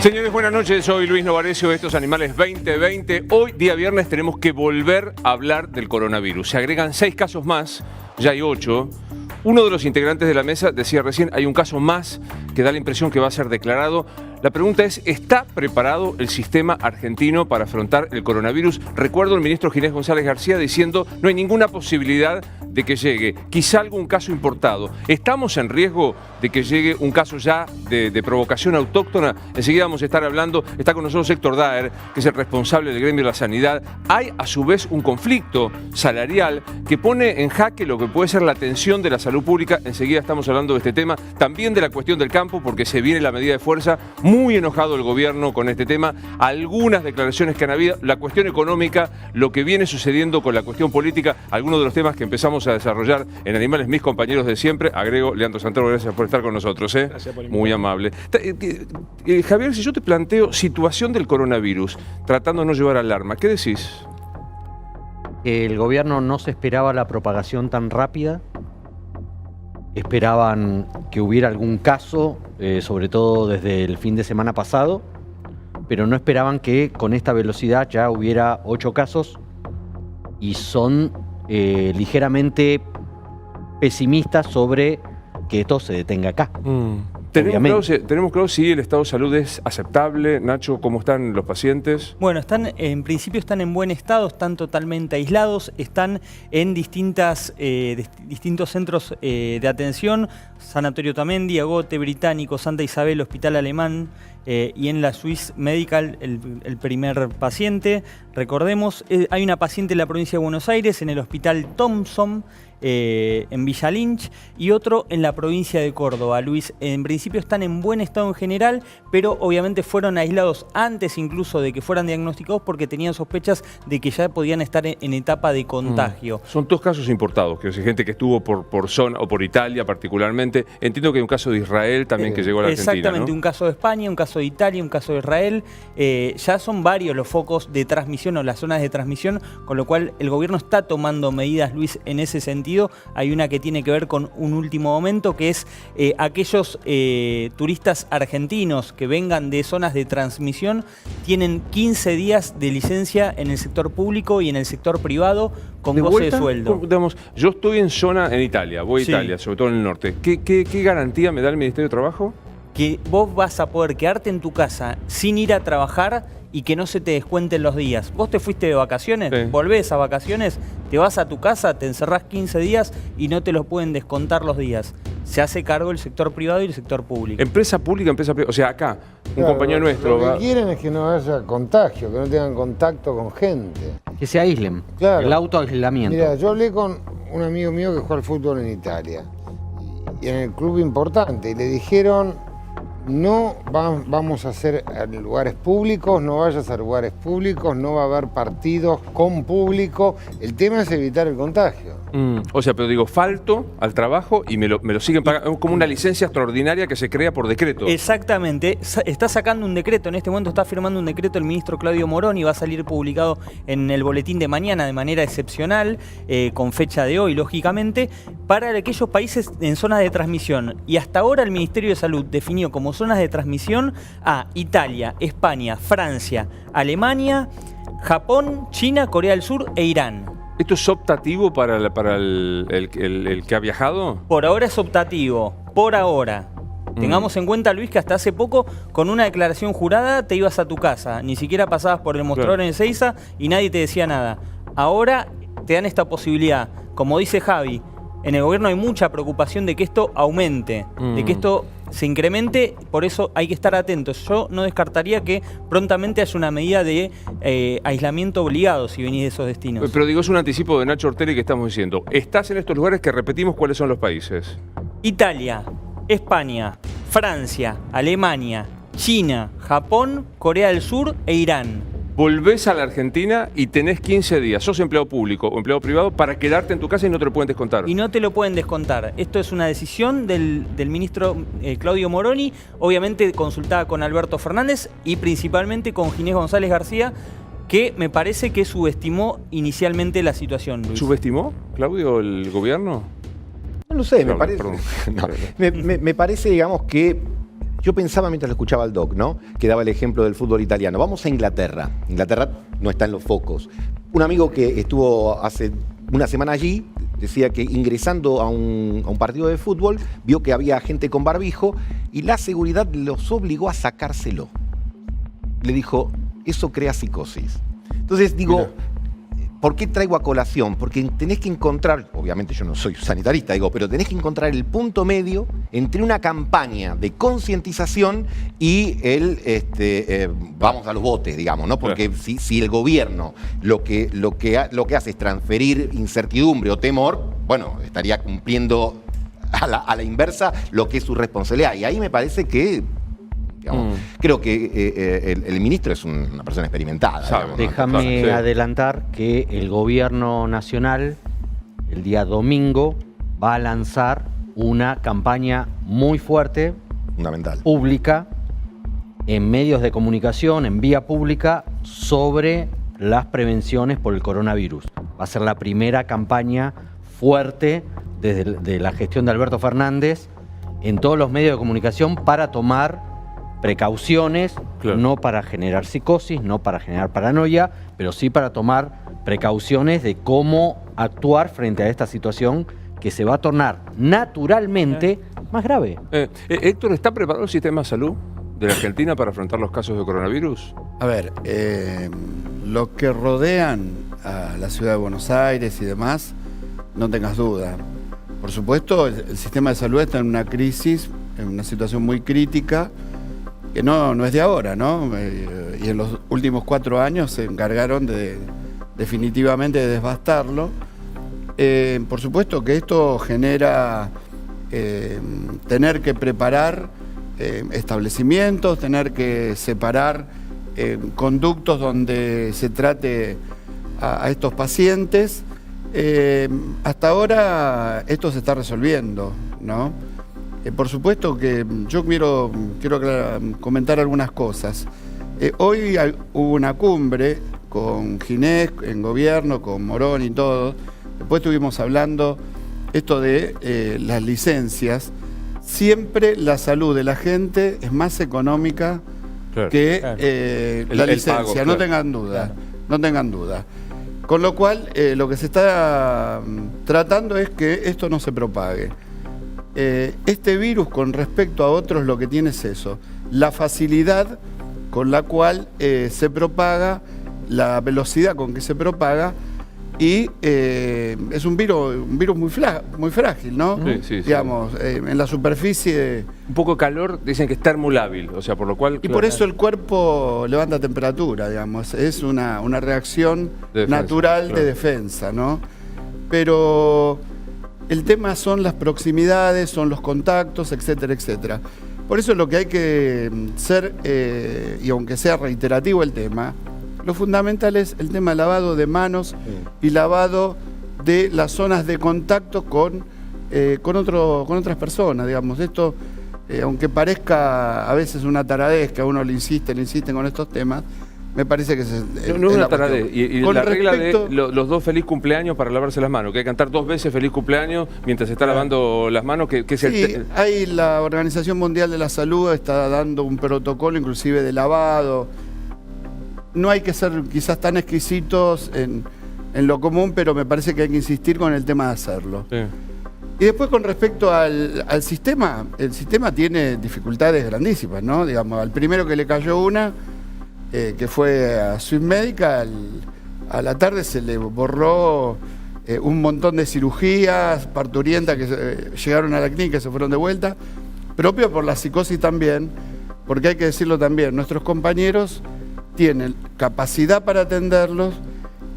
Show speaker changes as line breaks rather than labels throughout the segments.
Señores, buenas noches. Soy Luis Novarecio de Estos Animales 2020. Hoy, día viernes, tenemos que volver a hablar del coronavirus. Se agregan 6 casos más, ya hay 8. Uno de los integrantes de la mesa decía recién, hay un caso más que da la impresión que va a ser declarado. La pregunta es, ¿está preparado el sistema argentino para afrontar el coronavirus? Recuerdo al ministro Ginés González García diciendo, no hay ninguna posibilidad de que llegue, quizá algún caso importado. ¿Estamos en riesgo de que llegue un caso ya de provocación autóctona? Enseguida vamos a estar hablando, está con nosotros Héctor Daer, que es el responsable del gremio de la sanidad. Hay a su vez un conflicto salarial que pone en jaque lo que puede ser la atención de la salud pública. Enseguida estamos hablando de este tema, también de la cuestión del campo, porque se viene la medida de fuerza. Muy enojado el gobierno con este tema, algunas declaraciones que han habido, la cuestión económica, lo que viene sucediendo con la cuestión política, algunos de los temas que empezamos a desarrollar en Animales, mis compañeros de siempre. Agrego, Leandro Santoro, gracias por estar con nosotros.
Gracias por
muy amable. Javier, si yo te planteo situación del coronavirus, tratando de no llevar alarma, ¿qué decís?
El gobierno no se esperaba la propagación tan rápida. Esperaban que hubiera algún caso, sobre todo desde el fin de semana pasado, pero no esperaban que con esta velocidad ya hubiera 8 casos y son ligeramente pesimistas sobre que esto se detenga acá.
Tenemos claro si el estado de salud es aceptable. Nacho, ¿cómo están los pacientes?
Bueno, en principio están en buen estado, están totalmente aislados, están en distintos centros de atención, Sanatorio Tamendi, Agote, Británico, Santa Isabel, Hospital Alemán y en la Swiss Medical el primer paciente. Recordemos, hay una paciente en la provincia de Buenos Aires, en el Hospital Thompson, en Villa Lynch, y otro en la provincia de Córdoba. Luis, en principio están en buen estado en general, pero obviamente fueron aislados antes incluso de que fueran diagnosticados porque tenían sospechas de que ya podían estar en etapa de contagio.
Son 2 casos importados, que es gente que estuvo por zona o por Italia particularmente. Entiendo que hay un caso de Israel también que llegó a la Argentina,
exactamente, ¿no? Un caso de España, un caso de Italia, un caso de Israel. Ya son varios los focos de transmisión o las zonas de transmisión, con lo cual el gobierno está tomando medidas, Luis, en ese sentido. Hay una que tiene que ver con un último momento, que es aquellos turistas argentinos que vengan de zonas de transmisión tienen 15 días de licencia en el sector público y en el sector privado con goce de sueldo.
Digamos, yo estoy en zona en Italia, voy a Italia, sobre todo en el norte. ¿Qué garantía me da el Ministerio de Trabajo?
Que vos vas a poder quedarte en tu casa sin ir a trabajar y que no se te descuenten los días. Vos te fuiste de vacaciones, sí, volvés a vacaciones, te vas a tu casa, te encerrás 15 días y no te los pueden descontar los días. Se hace cargo el sector privado y el sector público.
Empresa pública, empresa privada. O sea, acá, un compañero nuestro...
Lo que quieren es que no haya contagio, que no tengan contacto con gente.
Que se aíslen. Claro. El autoaislamiento.
Mira, yo hablé con un amigo mío que juega al fútbol en Italia. Y en el club importante. Y le dijeron... No vamos a hacer lugares públicos, no vayas a lugares públicos, no va a haber partidos con público. El tema es evitar el contagio.
O sea, pero digo, falto al trabajo y me lo siguen pagando como una licencia extraordinaria que se crea por decreto.
Exactamente. Está sacando un decreto, en este momento está firmando un decreto el ministro Claudio Moroni, va a salir publicado en el boletín de mañana de manera excepcional, con fecha de hoy, lógicamente, para aquellos países en zonas de transmisión. Y hasta ahora el Ministerio de Salud definió como zonas de transmisión a Italia, España, Francia, Alemania, Japón, China, Corea del Sur e Irán.
¿Esto es optativo para el que ha viajado?
Por ahora es optativo, por ahora. Tengamos en cuenta, Luis, que hasta hace poco, con una declaración jurada, te ibas a tu casa. Ni siquiera pasabas por el mostrador en Ezeiza y nadie te decía nada. Ahora te dan esta posibilidad. Como dice Javi, en el gobierno hay mucha preocupación de que esto aumente, de que esto se incremente, por eso hay que estar atentos. Yo no descartaría que prontamente haya una medida de aislamiento obligado si venís de esos destinos.
Pero digo, es un anticipo de Nacho Ortelli que estamos diciendo. Estás en estos lugares que repetimos cuáles son los países.
Italia, España, Francia, Alemania, China, Japón, Corea del Sur e Irán.
Volvés a la Argentina y tenés 15 días, sos empleado público o empleado privado, para quedarte en tu casa y no te lo pueden descontar.
Y no te lo pueden descontar. Esto es una decisión del ministro Claudio Moroni, obviamente consultada con Alberto Fernández y principalmente con Ginés González García, que me parece que subestimó inicialmente la situación, Luis.
¿Subestimó, Claudio, el gobierno?
No lo sé, me parece, digamos, que yo pensaba mientras lo escuchaba al doc, ¿no? Que daba el ejemplo del fútbol italiano. Vamos a Inglaterra. Inglaterra no está en los focos. Un amigo que estuvo hace una semana allí decía que ingresando a un partido de fútbol vio que había gente con barbijo y la seguridad los obligó a sacárselo. Le dijo, eso crea psicosis. Entonces digo,
Mira.
¿por qué traigo a colación? Porque tenés que encontrar, obviamente yo no soy sanitarista, digo, pero tenés que encontrar el punto medio entre una campaña de concientización y el vamos a los botes, digamos, ¿no? Porque si el gobierno lo que hace es transferir incertidumbre o temor, bueno, estaría cumpliendo a la inversa lo que es su responsabilidad. Y ahí me parece que, digamos, creo que el ministro es una persona experimentada.
Sabe.
Digamos, ¿no?
Déjame
Sí.
adelantar que el gobierno nacional el día domingo va a lanzar una campaña muy fuerte,
Fundamental.
pública, en medios de comunicación, en vía pública, sobre las prevenciones por el coronavirus. Va a ser la primera campaña fuerte de la gestión de Alberto Fernández en todos los medios de comunicación para tomar precauciones,
Claro.
no para generar psicosis, no para generar paranoia, pero sí para tomar precauciones de cómo actuar frente a esta situación que se va a tornar naturalmente más grave.
Héctor, ¿está preparado el sistema de salud de la Argentina para afrontar los casos de coronavirus?
A ver, lo que rodean a la ciudad de Buenos Aires y demás, no tengas duda. Por supuesto, el sistema de salud está en una crisis, en una situación muy crítica, que no es de ahora, ¿no? Y en los últimos 4 años se encargaron definitivamente de devastarlo. Por supuesto que esto genera tener que preparar establecimientos, tener que separar conductos donde se trate a estos pacientes. Hasta ahora esto se está resolviendo, ¿no? Por supuesto que yo quiero comentar algunas cosas. Hoy hubo una cumbre con Ginés, en gobierno, con Morón y todo. Después estuvimos hablando esto de las licencias. Siempre la salud de la gente es más económica
Claro.
que la
El
licencia,
pago,
no
claro.
tengan duda, no tengan duda. Con lo cual, lo que se está tratando es que esto no se propague. Este virus, con respecto a otros, lo que tiene es eso, la facilidad con la cual se propaga, la velocidad con que se propaga, y es un virus muy frágil, ¿no?
Sí.
Digamos, en la superficie.
Un poco de calor, dicen que es termolábil, o sea, por lo cual...
Y por eso el cuerpo levanta temperatura, digamos, es una reacción
De defensa,
natural
claro.
de defensa, ¿no? Pero el tema son las proximidades, son los contactos, etcétera, etcétera. Por eso lo que hay que ser, y aunque sea reiterativo el tema, lo fundamental es el tema de lavado de manos y lavado de las zonas de contacto con otras personas, digamos. Esto, aunque parezca a veces una taradez que a uno le insisten con estos temas, me parece que
No es una taradez. Y
Con
la regla
respecto-
de los dos feliz cumpleaños para lavarse las manos, que hay que cantar 2 veces feliz cumpleaños mientras se está lavando las manos, que es
Sí,
el...
ahí la Organización Mundial de la Salud está dando un protocolo inclusive de lavado. No hay que ser quizás tan exquisitos en lo común, pero me parece que hay que insistir con el tema de hacerlo.
Sí.
Y después con respecto al sistema, el sistema tiene dificultades grandísimas, ¿no? Digamos, al primero que le cayó una, que fue a Swiss Medical, a la tarde se le borró un montón de cirugías, parturientas que llegaron a la clínica y se fueron de vuelta, propio por la psicosis también, porque hay que decirlo también, nuestros compañeros tienen capacidad para atenderlos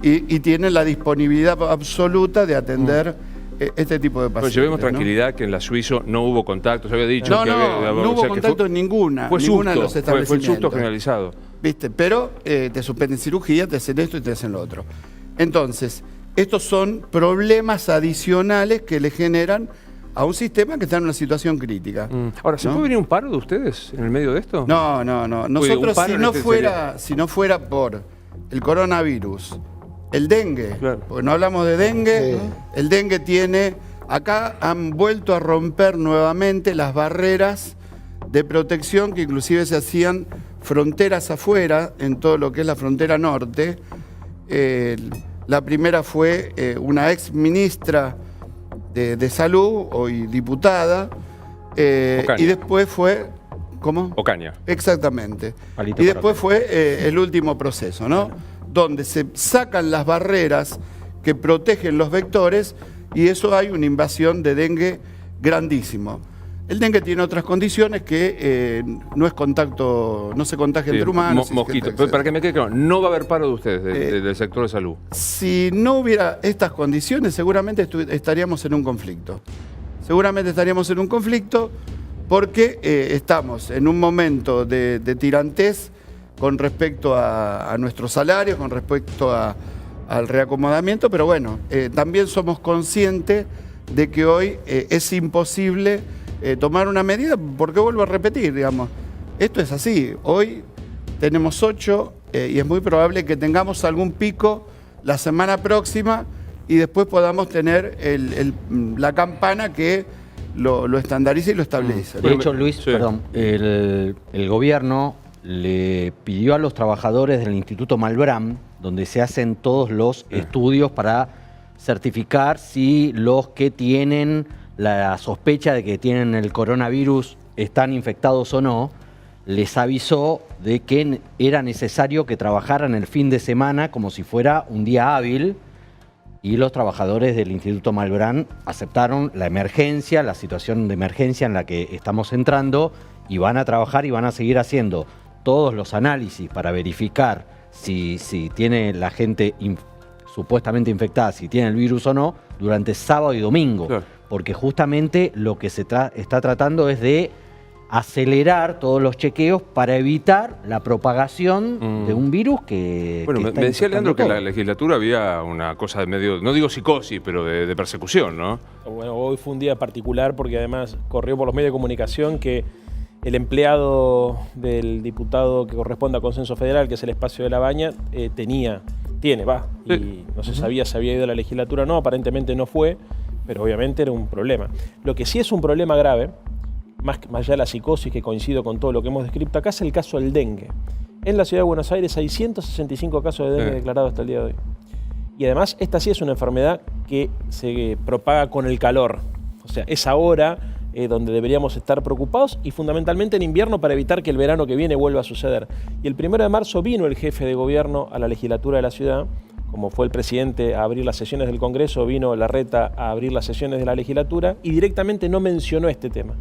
y tienen la disponibilidad absoluta de atender este tipo de
Pues
pacientes.
llevemos
¿no?
tranquilidad que en la Suizo no hubo contacto, se había dicho
No,
que
no hubo contacto en ninguna
Fue
de
susto,
los
fue el susto
establecimientos.
generalizado.
¿Viste? Pero te suspenden cirugía, te hacen esto y te hacen lo otro. Entonces, estos son problemas adicionales que le generan a un sistema que está en una situación crítica.
Ahora, ¿se
¿no?
puede venir un paro de ustedes en el medio de esto?
No.
un
Nosotros,
paro
si
en
no
este
fuera por el coronavirus, el dengue,
Claro.
porque no hablamos de dengue,
Sí.
el dengue tiene... Acá han vuelto a romper nuevamente las barreras de protección que inclusive se hacían fronteras afuera, en todo lo que es la frontera norte. La primera fue una ex ministra de Salud, hoy diputada,
Ocaña.
y después fue... ¿Cómo?
Ocaña.
Exactamente.
Palito
Y
para
después
Ocaña.
fue el último proceso, ¿no? Donde se sacan las barreras que protegen los vectores y eso hay una invasión de dengue grandísimo. El dengue tiene otras condiciones que no es contacto, no se contagia entre humanos.
Mosquito.
etcétera.
Para que me quede claro, no va a haber paro de ustedes del sector de salud.
Si no hubiera estas condiciones, seguramente estaríamos en un conflicto. Seguramente estaríamos en un conflicto porque estamos en un momento de tirantez con respecto a nuestros salarios, con respecto al reacomodamiento, pero bueno, también somos conscientes de que hoy es imposible tomar una medida, porque vuelvo a repetir, digamos, esto es así. Hoy tenemos 8 y es muy probable que tengamos algún pico la semana próxima y después podamos tener la campana que lo estandariza y lo establece.
De hecho, Luis,
Sí.
perdón, el gobierno le pidió a los trabajadores del Instituto Malbrán, donde se hacen todos los estudios para certificar si los que tienen la sospecha de que tienen el coronavirus están infectados o no, les avisó de que era necesario que trabajaran el fin de semana como si fuera un día hábil. Y los trabajadores del Instituto Malbrán aceptaron la emergencia, la situación de emergencia en la que estamos entrando y van a trabajar y van a seguir haciendo todos los análisis para verificar si tiene la gente supuestamente infectada, si tiene el virus o no, durante sábado y domingo.
Claro.
Porque justamente lo que se está tratando es de acelerar todos los chequeos para evitar la propagación de un virus que...
Bueno,
que
me
está
decía
infectando
Leandro que en la
todo.
legislatura había una cosa de medio, no digo psicosis, pero de persecución, ¿no?
Bueno, hoy fue un día particular porque además corrió por los medios de comunicación que el empleado del diputado que corresponde a Consenso Federal, que es el espacio de La Baña, tiene,
Sí.
y no se sabía si había ido a la legislatura o no, aparentemente no fue, pero obviamente era un problema. Lo que sí es un problema grave, más allá de la psicosis, que coincido con todo lo que hemos descrito acá, es el caso del dengue. En la ciudad de Buenos Aires hay 165 casos de dengue declarados hasta el día de hoy. Y además, esta sí es una enfermedad que se propaga con el calor. O sea, es ahora donde deberíamos estar preocupados y fundamentalmente en invierno para evitar que el verano que viene vuelva a suceder. Y el 1 de marzo vino el jefe de gobierno a la legislatura de la ciudad, como fue el presidente a abrir las sesiones del Congreso, vino Larreta a abrir las sesiones de la legislatura y directamente no mencionó este tema.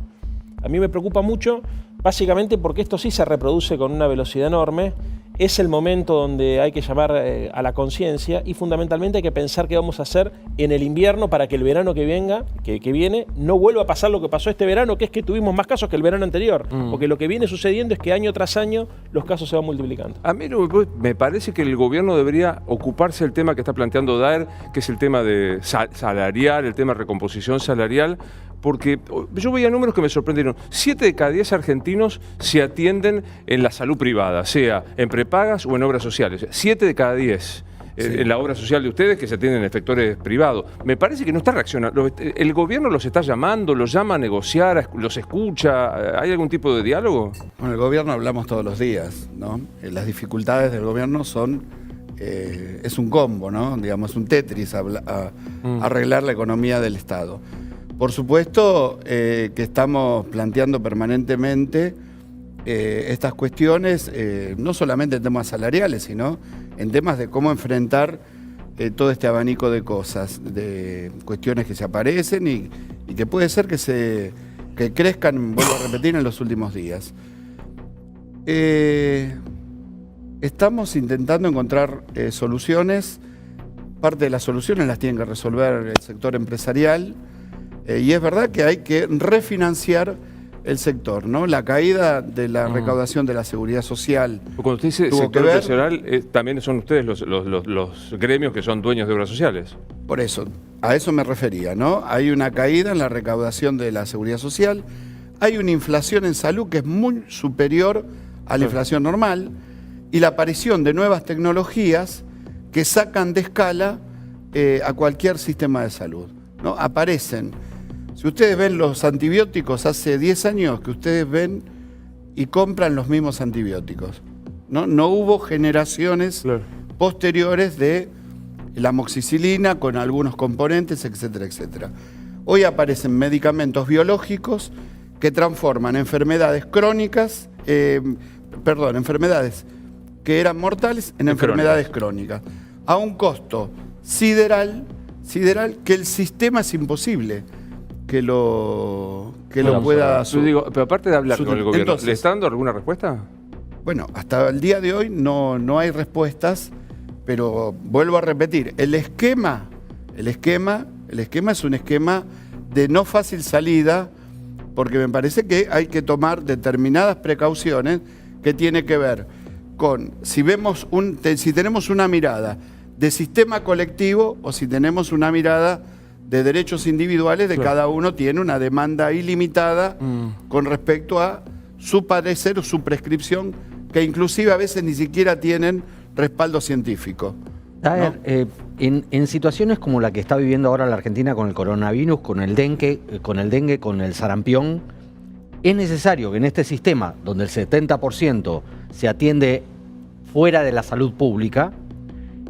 A mí me preocupa mucho, básicamente porque esto sí se reproduce con una velocidad enorme. Es el momento donde hay que llamar a la conciencia y fundamentalmente hay que pensar qué vamos a hacer en el invierno para que el verano que viene, no vuelva a pasar lo que pasó este verano, que es que tuvimos más casos que el verano anterior. Porque lo que viene sucediendo es que año tras año los casos se van multiplicando.
A mí me parece que el gobierno debería ocuparse del tema que está planteando Daer, que es el tema de salarial, el tema de recomposición salarial, porque yo veía números que me sorprendieron. 7 de cada 10 argentinos se atienden en la salud privada, sea en prepagas o en obras sociales. 7 de cada 10. En la obra social de ustedes que se atienden en sectores privados. Me parece que no está reaccionando. ¿El gobierno los está llamando, los llama a negociar, los escucha? ¿Hay algún tipo de diálogo?
Con el gobierno hablamos todos los días, ¿no? Las dificultades del gobierno es un combo, ¿no? Digamos, un Tetris arreglar la economía del Estado. Por supuesto que estamos planteando permanentemente estas cuestiones, no solamente en temas salariales, sino en temas de cómo enfrentar todo este abanico de cosas, de cuestiones que se aparecen y que puede ser que crezcan, vuelvo a repetir, en los últimos días. Estamos intentando encontrar soluciones. Parte de las soluciones las tiene que resolver el sector empresarial. Y es verdad que hay que refinanciar el sector, ¿no? La caída de la recaudación de la seguridad social.
Cuando usted dice
tuvo
sector
que ver-
empresarial, también son ustedes los gremios que son dueños de obras sociales.
Por eso, a eso me refería, ¿no? Hay una caída en la recaudación de la seguridad social, hay una inflación en salud que es muy superior a la inflación normal y la aparición de nuevas tecnologías que sacan de escala a cualquier sistema de salud, ¿no? Aparecen. Si ustedes ven los antibióticos hace 10 años que ustedes ven y compran los mismos antibióticos. No hubo generaciones posteriores de la amoxicilina con algunos componentes, etcétera, etcétera. Hoy aparecen medicamentos biológicos que transforman enfermedades crónicas, enfermedades que eran mortales en enfermedades crónicas, a un costo sideral que el sistema es imposible que lo pueda...
Pero aparte de hablar con el gobierno,
Entonces,
¿le está dando alguna respuesta?
Bueno, hasta el día de hoy no hay respuestas, pero vuelvo a repetir, el esquema es un esquema de no fácil salida, porque me parece que hay que tomar determinadas precauciones que tiene que ver con si tenemos una mirada de sistema colectivo o si tenemos una mirada de derechos individuales de cada uno tiene una demanda ilimitada con respecto a su parecer o su prescripción, que inclusive a veces ni siquiera tienen respaldo científico.
A ver, en situaciones como la que está viviendo ahora la Argentina con el coronavirus, con el dengue, con el sarampión, es necesario que en este sistema, donde el 70% se atiende fuera de la salud pública,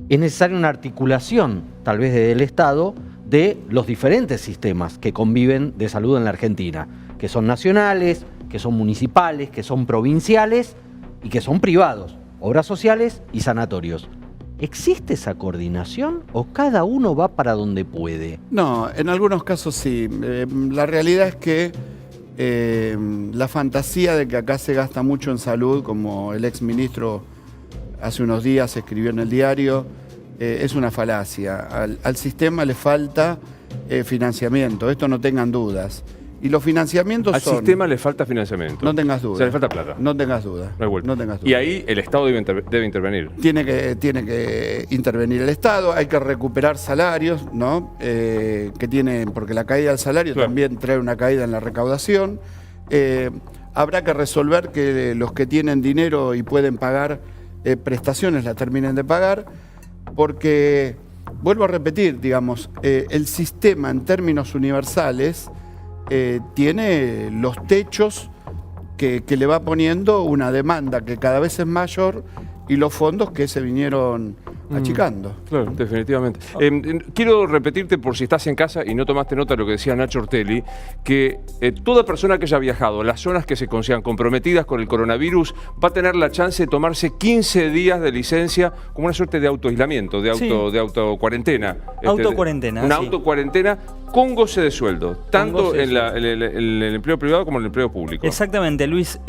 es necesaria una articulación, tal vez del Estado, de los diferentes sistemas que conviven de salud en la Argentina, que son nacionales, que son municipales, que son provinciales y que son privados, obras sociales y sanatorios. ¿Existe esa coordinación o cada uno va para donde puede?
No, en algunos casos sí. La realidad es que la fantasía de que acá se gasta mucho en salud, como el exministro hace unos días escribió en el diario, es una falacia. Al sistema le falta financiamiento, esto no tengan dudas. Y los financiamientos
Al sistema le falta financiamiento.
No tengas dudas.
O sea, le falta plata.
No tengas dudas.
No hay vuelta.
No tengas dudas.
Y ahí el Estado debe intervenir.
Tiene que intervenir el Estado, hay que recuperar salarios, ¿no? Porque la caída del salario también trae una caída en la recaudación. Habrá que resolver que los que tienen dinero y pueden pagar prestaciones las terminen de pagar, porque, vuelvo a repetir, digamos, el sistema en términos universales tiene los techos que le va poniendo una demanda que cada vez es mayor y los fondos que se vinieron achicando.
Claro, definitivamente. Quiero repetirte, por si estás en casa y no tomaste nota de lo que decía Nacho Ortelli, que toda persona que haya viajado a las zonas que se consideran comprometidas con el coronavirus va a tener la chance de tomarse 15 días de licencia como una suerte de autoaislamiento, de autocuarentena.
Autocuarentena,
Una
sí.
autocuarentena con goce de sueldo, tanto en el empleo privado como en el empleo público.
Exactamente, Luis.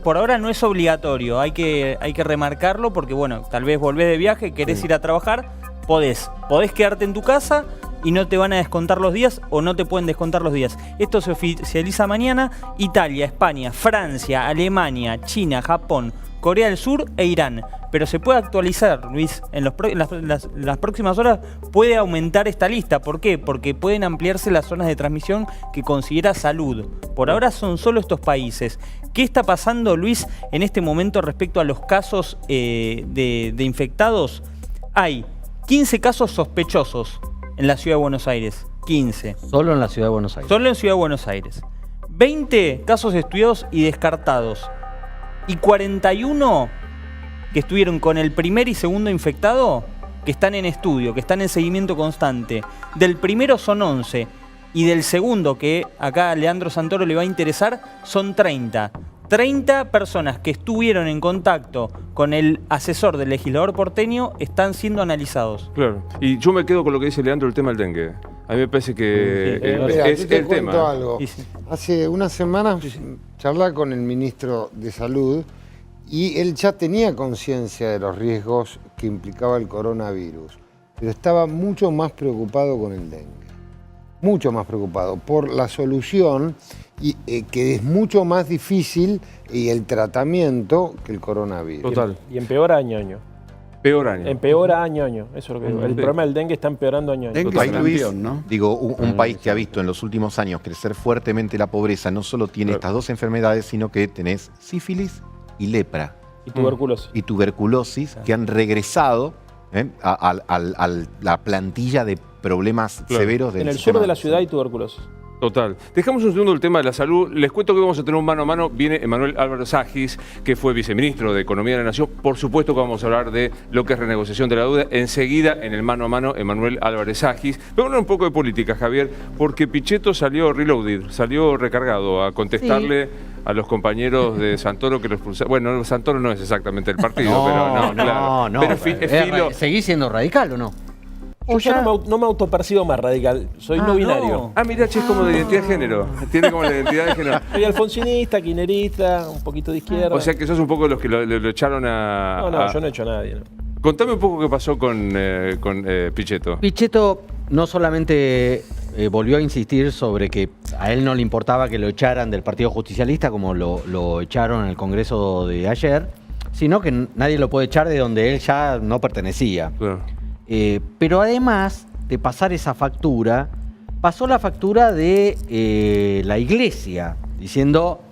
Por ahora no es obligatorio, hay que remarcarlo porque, bueno, tal vez volvés de viaje, querés ir a trabajar, podés quedarte en tu casa y no te van a descontar los días o no te pueden descontar los días. Esto se oficializa mañana. Italia, España, Francia, Alemania, China, Japón, Corea del Sur e Irán. Pero se puede actualizar, Luis. En las próximas horas puede aumentar esta lista. ¿Por qué? Porque pueden ampliarse las zonas de transmisión que considera salud. Por ahora son solo estos países. ¿Qué está pasando, Luis, en este momento respecto a los casos de infectados? Hay 15 casos sospechosos en la Ciudad de Buenos Aires. 15.
Solo en la Ciudad de Buenos Aires.
Solo en Ciudad de Buenos Aires. 20 casos estudiados y descartados. Y 41 que estuvieron con el primer y segundo infectado, que están en estudio, que están en seguimiento constante. Del primero son 11. Y del segundo, que acá a Leandro Santoro le va a interesar, son 30. 30 personas que estuvieron en contacto con el asesor del legislador porteño están siendo analizados.
Claro. Y yo me quedo con lo que dice Leandro, el tema del dengue. A mí me parece que
Mira,
es
yo te
el
cuento
tema.
algo.
Sí.
Hace unas semanas charlaba con el ministro de Salud y él ya tenía conciencia de los riesgos que implicaba el coronavirus, pero estaba mucho más preocupado con el dengue. Mucho más preocupado por la solución, y, que es mucho más difícil, y el tratamiento que el coronavirus.
Total.
Y empeora año a año.
Peor año.
Empeora año a año. Eso es lo que digo. El problema del dengue está empeorando año a año.
Dengue
País,
es
Luis,
campeón, ¿no?
digo, un país que ha visto en los últimos años crecer fuertemente la pobreza, no solo tiene estas dos enfermedades, sino que tenés sífilis y lepra.
Y tuberculosis.
Y tuberculosis, que han regresado a la plantilla de problemas severos del
En el sur
sistema
de la ciudad hay tuberculosis.
Total. Dejamos un segundo el tema de la salud. Les cuento que vamos a tener un mano a mano. Viene Emanuel Álvarez Agis, que fue viceministro de Economía de la Nación. Por supuesto que vamos a hablar de lo que es renegociación de la deuda. Enseguida, en el mano a mano, Emanuel Álvarez Agis. Pero hablar un poco de política, Javier, porque Pichetto salió reloaded, salió recargado a contestarle a los compañeros de Santoro que lo expulsaron. Bueno, Santoro no es exactamente el partido, pero no, claro. Pero filo...
¿Seguís siendo radical o no?
Yo ya no me autopercibo más radical, soy no binario.
Ah, mirá, che, es como de identidad de género. Tiene como la identidad de género.
Soy alfonsinista, kirchnerista, un poquito de izquierda.
O sea que sos un poco de los que lo echaron a...
No, yo no he hecho a nadie. ¿No?
Contame un poco qué pasó con Pichetto.
Pichetto no solamente volvió a insistir sobre que a él no le importaba que lo echaran del Partido Justicialista como lo echaron en el Congreso de ayer, sino que nadie lo puede echar de donde él ya no pertenecía.
Claro.
Pero además de pasar esa factura, pasó la factura de la Iglesia, diciendo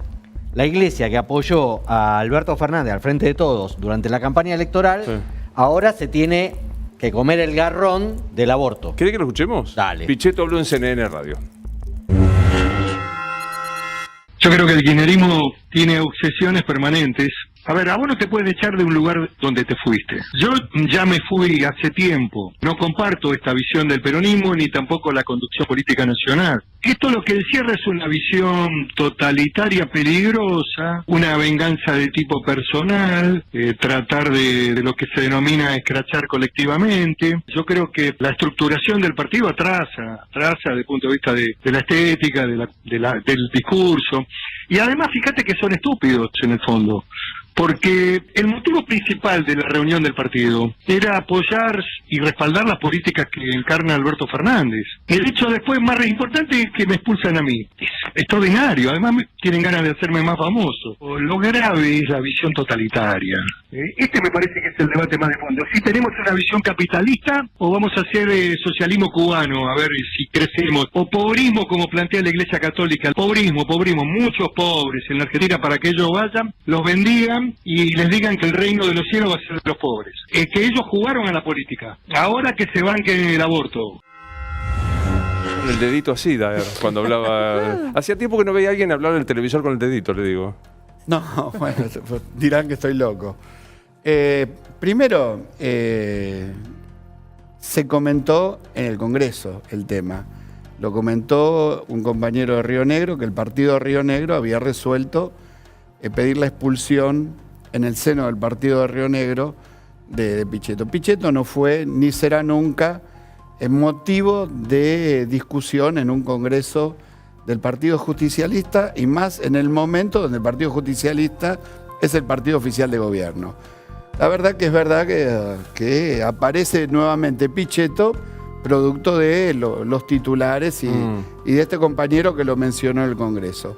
la Iglesia que apoyó a Alberto Fernández al Frente de Todos durante la campaña electoral, ahora se tiene que comer el garrón del aborto.
¿Querés que lo escuchemos?
Dale.
Pichetto habló en CNN Radio.
Yo creo que el kirchnerismo tiene obsesiones permanentes. A ver, a vos no te pueden echar de un lugar donde te fuiste. Yo ya me fui hace tiempo. No comparto esta visión del peronismo ni tampoco la conducción política nacional. Esto lo que encierra es una visión totalitaria peligrosa, una venganza de tipo personal, tratar de lo que se denomina escrachar colectivamente. Yo creo que la estructuración del partido atrasa desde el punto de vista de la estética, del discurso. Y además, fíjate que son estúpidos en el fondo. Porque el motivo principal de la reunión del partido era apoyar y respaldar las políticas que encarna Alberto Fernández. El hecho después más importante es que me expulsan a mí. Es extraordinario, además tienen ganas de hacerme más famoso. Lo grave es la visión totalitaria. Este me parece que es el debate más de fondo. Si tenemos una visión capitalista o vamos a hacer socialismo cubano, a ver si crecemos. O pobrismo como plantea la Iglesia Católica. Pobrismo, muchos pobres en la Argentina para que ellos vayan, los bendigan y les digan que el reino de los cielos va a ser de los pobres. Que ellos jugaron a la política. Ahora que se banquen el aborto.
Con el dedito así, cuando hablaba... Hacía tiempo que no veía a alguien hablar del televisor con el dedito, le digo.
No, bueno, dirán que estoy loco. Primero, se comentó en el Congreso el tema. Lo comentó un compañero de Río Negro, que el partido de Río Negro había resuelto pedir la expulsión en el seno del partido de Río Negro de Pichetto. Pichetto no fue ni será nunca motivo de discusión en un congreso del Partido Justicialista y más en el momento donde el Partido Justicialista es el partido oficial de gobierno. La verdad que es verdad que aparece nuevamente Pichetto producto de los titulares y de este compañero que lo mencionó en el Congreso.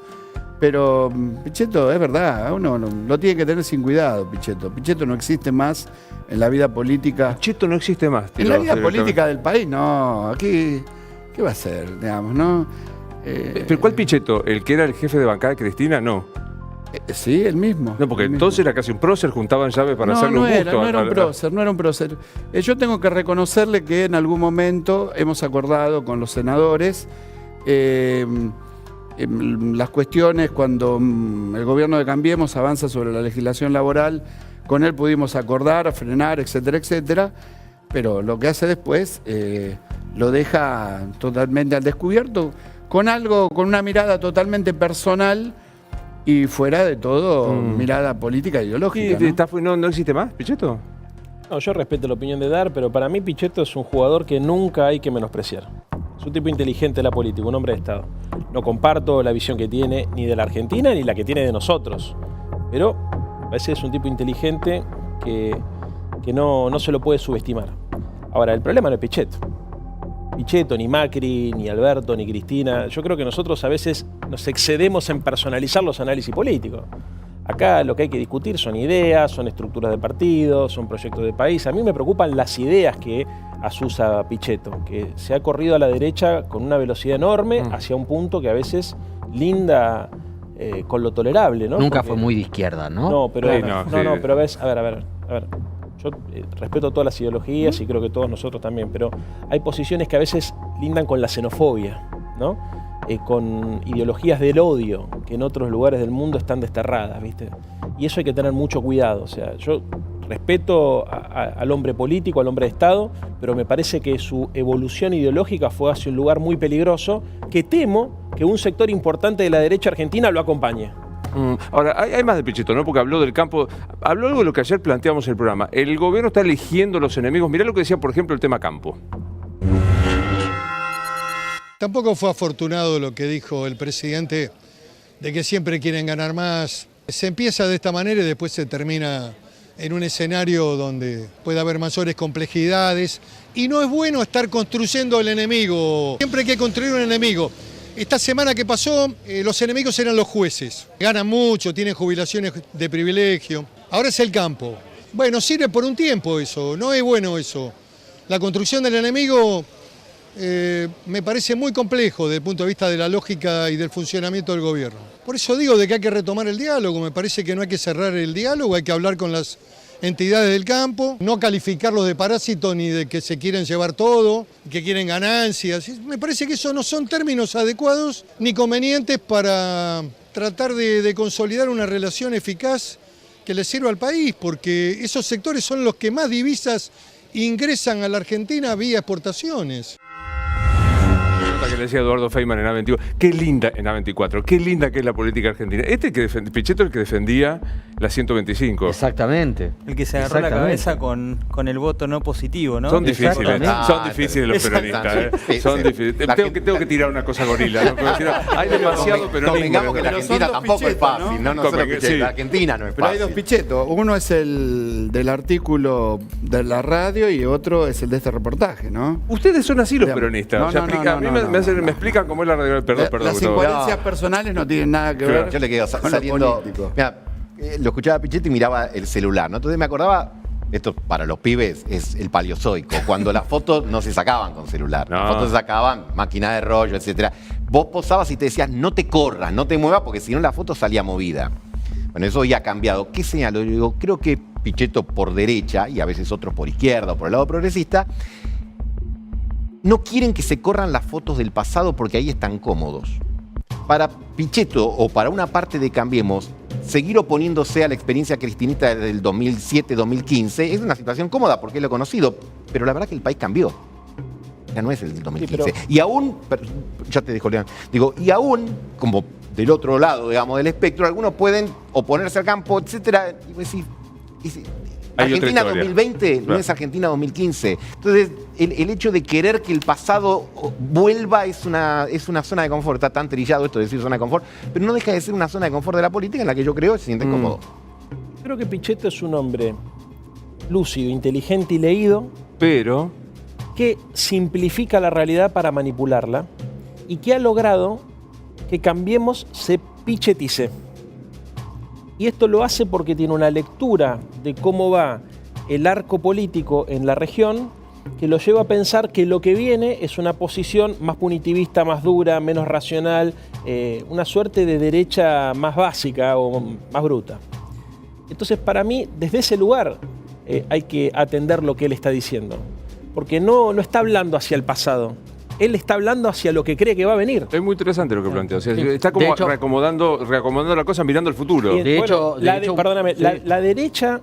Pero Pichetto, es verdad, uno lo tiene que tener sin cuidado, Pichetto. Pichetto no existe más en la vida política.
Pichetto no existe más.
En la vida política del país, no. Aquí, ¿qué va a hacer, digamos, no?
¿Pero cuál Pichetto? ¿El que era el jefe de bancada de Cristina? No.
Sí, el mismo.
No, porque entonces era casi un prócer, juntaban llaves para hacerle un gusto.
No era un prócer. Yo tengo que reconocerle que en algún momento hemos acordado con los senadores las cuestiones cuando el gobierno de Cambiemos avanza sobre la legislación laboral, con él pudimos acordar, frenar, etcétera, etcétera, pero lo que hace después lo deja totalmente al descubierto, con una mirada totalmente personal y fuera de todo mirada política e ideológica.
¿No existe más, Pichetto?
No, yo respeto la opinión de Dar, pero para mí Pichetto es un jugador que nunca hay que menospreciar. Es un tipo inteligente de la política, un hombre de Estado. No comparto la visión que tiene ni de la Argentina ni la que tiene de nosotros. Pero a veces es un tipo inteligente que no se lo puede subestimar. Ahora, el problema no es Pichetto. Pichetto, ni Macri, ni Alberto, ni Cristina. Yo creo que nosotros a veces nos excedemos en personalizar los análisis políticos. Acá lo que hay que discutir son ideas, son estructuras de partido, son proyectos de país. A mí me preocupan las ideas que asusa Pichetto, que se ha corrido a la derecha con una velocidad enorme hacia un punto que a veces linda con lo tolerable, ¿no?
Nunca fue muy de izquierda, ¿no?
No, pero pero ves, a ver. Yo respeto todas las ideologías y creo que todos nosotros también, pero hay posiciones que a veces lindan con la xenofobia, ¿no? con ideologías del odio que en otros lugares del mundo están desterradas, ¿viste? Y eso hay que tener mucho cuidado. O sea, yo respeto al hombre político, al hombre de Estado, pero me parece que su evolución ideológica fue hacia un lugar muy peligroso que temo que un sector importante de la derecha argentina lo acompañe.
Ahora, hay más de Pichetto, ¿no? Porque habló del campo, habló algo de lo que ayer planteamos en el programa. El gobierno está eligiendo los enemigos. Mirá lo que decía, por ejemplo, el tema campo.
Tampoco fue afortunado lo que dijo el presidente de que siempre quieren ganar más. Se empieza de esta manera y después se termina en un escenario donde puede haber mayores complejidades. Y no es bueno estar construyendo el enemigo. Siempre hay que construir un enemigo. Esta semana que pasó, los enemigos eran los jueces. Ganan mucho, tienen jubilaciones de privilegio. Ahora es el campo. Bueno, sirve por un tiempo eso, no es bueno eso. La construcción del enemigo me parece muy complejo desde el punto de vista de la lógica y del funcionamiento del gobierno. Por eso digo de que hay que retomar el diálogo. Me parece que no hay que cerrar el diálogo, hay que hablar con las entidades del campo, no calificarlos de parásitos ni de que se quieren llevar todo, que quieren ganancias. Me parece que esos no son términos adecuados ni convenientes para tratar de consolidar una relación eficaz que le sirva al país, porque esos sectores son los que más divisas ingresan a la Argentina vía exportaciones.
Que le decía Eduardo Feynman en A21, qué linda en A24, qué linda que es la política argentina. Pichetto el que defendía la 125.
Exactamente.
El que se agarró la cabeza con el voto no positivo, ¿no?
Son difíciles los peronistas. Son difíciles. Tengo que tirar una cosa gorila. ¿No? Hay demasiado peronismo.
Convengamos que la Argentina tampoco es fácil, ¿no? Solo Pichetto, la Argentina no es fácil.
Pero hay dos Pichetto. Uno es el del artículo de la radio y otro es el de este reportaje, ¿no?
Ustedes son así los peronistas. Me explican cómo es la radio. Perdón.
Las incoherencias personales no tienen nada que ver.
Yo le quedo saliendo. Mira, lo escuchaba a Pichetto y miraba el celular, ¿no? Entonces me acordaba, esto para los pibes es el paleozoico, cuando las fotos no se sacaban con celular, las fotos se sacaban máquina de rollo, etcétera. Vos posabas y te decías, no te corras, no te muevas, porque si no la foto salía movida. Bueno, eso ya ha cambiado. ¿Qué señalo? Yo digo, creo que Pichetto por derecha, y a veces otros por izquierda o por el lado progresista, no quieren que se corran las fotos del pasado porque ahí están cómodos. Para Pichetto o para una parte de Cambiemos, seguir oponiéndose a la experiencia cristinista del 2007-2015 es una situación cómoda porque es lo conocido, pero la verdad que el país cambió. Ya no es el del 2015. Sí, y aún, ya te dejo, León, digo, y aún, como del otro lado, digamos, del espectro, algunos pueden oponerse al campo, etcétera, y decir, Argentina 2020 no es Argentina 2015. Entonces, el hecho de querer que el pasado vuelva es una zona de confort. Está tan trillado esto de decir zona de confort, pero no deja de ser una zona de confort de la política en la que yo creo que se siente cómodo.
Creo que Pichetto es un hombre lúcido, inteligente y leído,
pero
que simplifica la realidad para manipularla y que ha logrado que Cambiemos se pichetice. Y esto lo hace porque tiene una lectura de cómo va el arco político en la región que lo lleva a pensar que lo que viene es una posición más punitivista, más dura, menos racional, una suerte de derecha más básica o más bruta. Entonces, para mí, desde ese lugar hay que atender lo que él está diciendo. Porque no está hablando hacia el pasado. Él está hablando hacia lo que cree que va a venir.
Es muy interesante lo que plantea. O sea, está como reacomodando la cosa mirando el futuro.
La derecha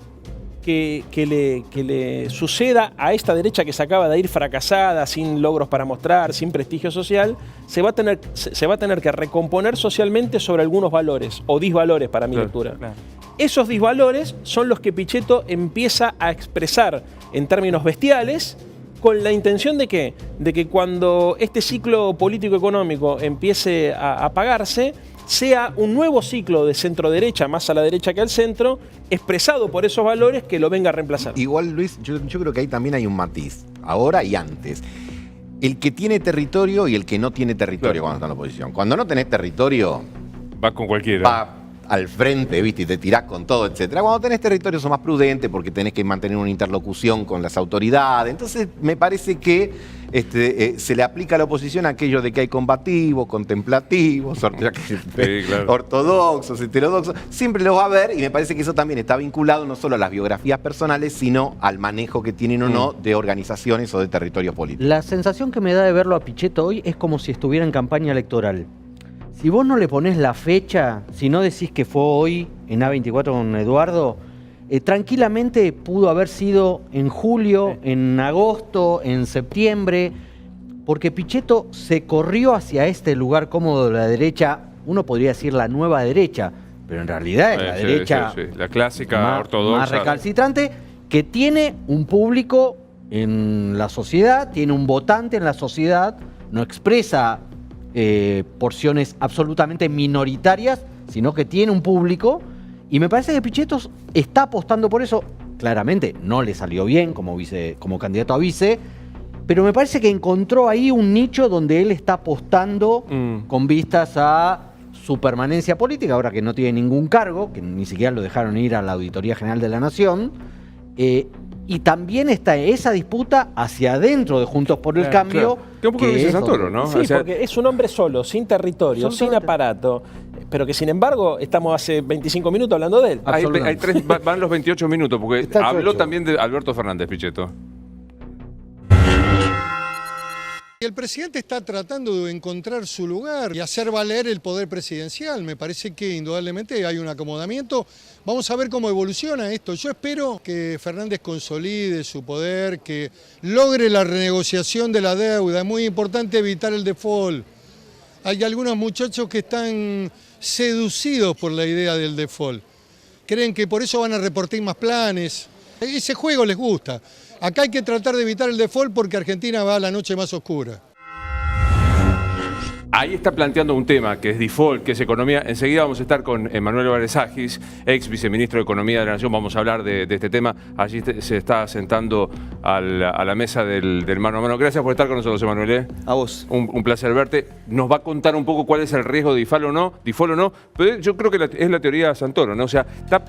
que le suceda a esta derecha que se acaba de ir fracasada, sin logros para mostrar, sin prestigio social, se va a tener que recomponer socialmente sobre algunos valores o disvalores para mi lectura. Claro. Esos disvalores son los que Pichetto empieza a expresar en términos bestiales, con la intención de ¿qué? De que cuando este ciclo político-económico empiece a apagarse, sea un nuevo ciclo de centro-derecha, más a la derecha que al centro, expresado por esos valores que lo venga a reemplazar.
Igual, Luis, yo creo que ahí también hay un matiz, ahora y antes. El que tiene territorio y el que no tiene territorio cuando está en la oposición. Cuando no tenés territorio,
vas con cualquiera.
al frente, ¿viste? Y te tirás con todo, etcétera. Cuando tenés territorios son más prudentes porque tenés que mantener una interlocución con las autoridades. Entonces, me parece que se le aplica a la oposición aquello de que hay combativos, contemplativos, ortodoxos, heterodoxos. Siempre los va a ver y me parece que eso también está vinculado no solo a las biografías personales, sino al manejo que tienen o no de organizaciones o de territorios políticos.
La sensación que me da de verlo a Pichetto hoy es como si estuviera en campaña electoral. Si vos no le ponés la fecha, si no decís que fue hoy en A24 con Eduardo, tranquilamente pudo haber sido en julio, en agosto, en septiembre, porque Pichetto se corrió hacia este lugar cómodo de la derecha, uno podría decir la nueva derecha, pero en realidad es la derecha
la clásica ortodoxa.
Más recalcitrante, que tiene un público en la sociedad, tiene un votante en la sociedad, no expresa porciones absolutamente minoritarias, sino que tiene un público. Y me parece que Pichetto está apostando por eso. Claramente no le salió bien como candidato a vice, pero me parece que encontró ahí un nicho donde él está apostando con vistas a su permanencia política, ahora que no tiene ningún cargo, que ni siquiera lo dejaron ir a la Auditoría General de la Nación. Y también está esa disputa hacia adentro de Juntos por el Cambio.
Claro. Que un poco lo dice Santoro, ¿no?
Sí, porque es un hombre solo, sin territorio, sin aparato, pero que sin embargo estamos hace 25 minutos hablando de él.
Van los 28 minutos, porque habló también de Alberto Fernández, Pichetto.
El presidente está tratando de encontrar su lugar y hacer valer el poder presidencial. Me parece que indudablemente hay un acomodamiento. Vamos a ver cómo evoluciona esto. Yo espero que Fernández consolide su poder, que logre la renegociación de la deuda. Es muy importante evitar el default. Hay algunos muchachos que están seducidos por la idea del default. Creen que por eso van a repartir más planes. Ese juego les gusta. Acá hay que tratar de evitar el default porque Argentina va a la noche más oscura.
Ahí está planteando un tema que es default, que es economía. Enseguida vamos a estar con Emanuel Álvarez Agis, ex viceministro de Economía de la Nación. Vamos a hablar de este tema. Allí se está sentando a la mesa del mano a mano. Gracias por estar con nosotros, Emanuel.
A vos.
Un placer verte. Nos va a contar un poco cuál es el riesgo de default o no. Pero yo creo que es la teoría de Santoro, ¿no? O sea, está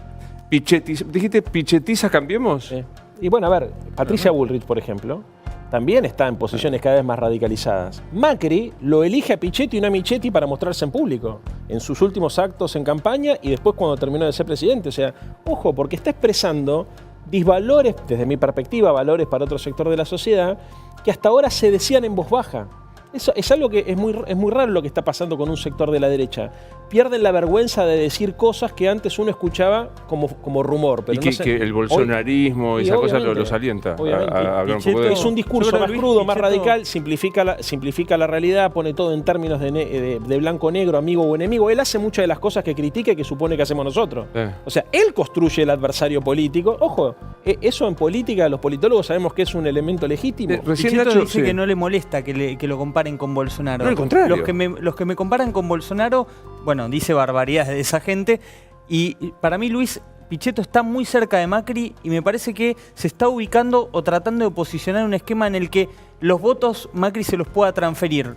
¿dijiste pichetiza cambiemos?
Sí. Y bueno, a ver, Patricia Bullrich, por ejemplo, también está en posiciones cada vez más radicalizadas. Macri lo elige a Pichetto y no a Michetti para mostrarse en público, en sus últimos actos en campaña y después cuando terminó de ser presidente. O sea, ojo, porque está expresando disvalores, desde mi perspectiva, valores para otro sector de la sociedad, que hasta ahora se decían en voz baja. Eso es algo que es muy raro lo que está pasando con un sector de la derecha. Pierden la vergüenza de decir cosas que antes uno escuchaba como rumor. Pero
y que el bolsonarismo y esa cosa los alienta a hablar un poco de eso.
Es un discurso más crudo, más radical, simplifica la realidad, pone todo en términos de blanco-negro, amigo o enemigo. Él hace muchas de las cosas que critica y que supone que hacemos nosotros. O sea, él construye el adversario político. Ojo, eso en política, los politólogos sabemos que es un elemento legítimo.
Recién Nacho dice que no le molesta que lo comparen con Bolsonaro.
No, al contrario.
Los que me comparan con Bolsonaro, bueno, dice barbaridades de esa gente. Y para mí, Luis, Pichetto está muy cerca de Macri y me parece que se está ubicando o tratando de posicionar un esquema en el que los votos Macri se los pueda transferir,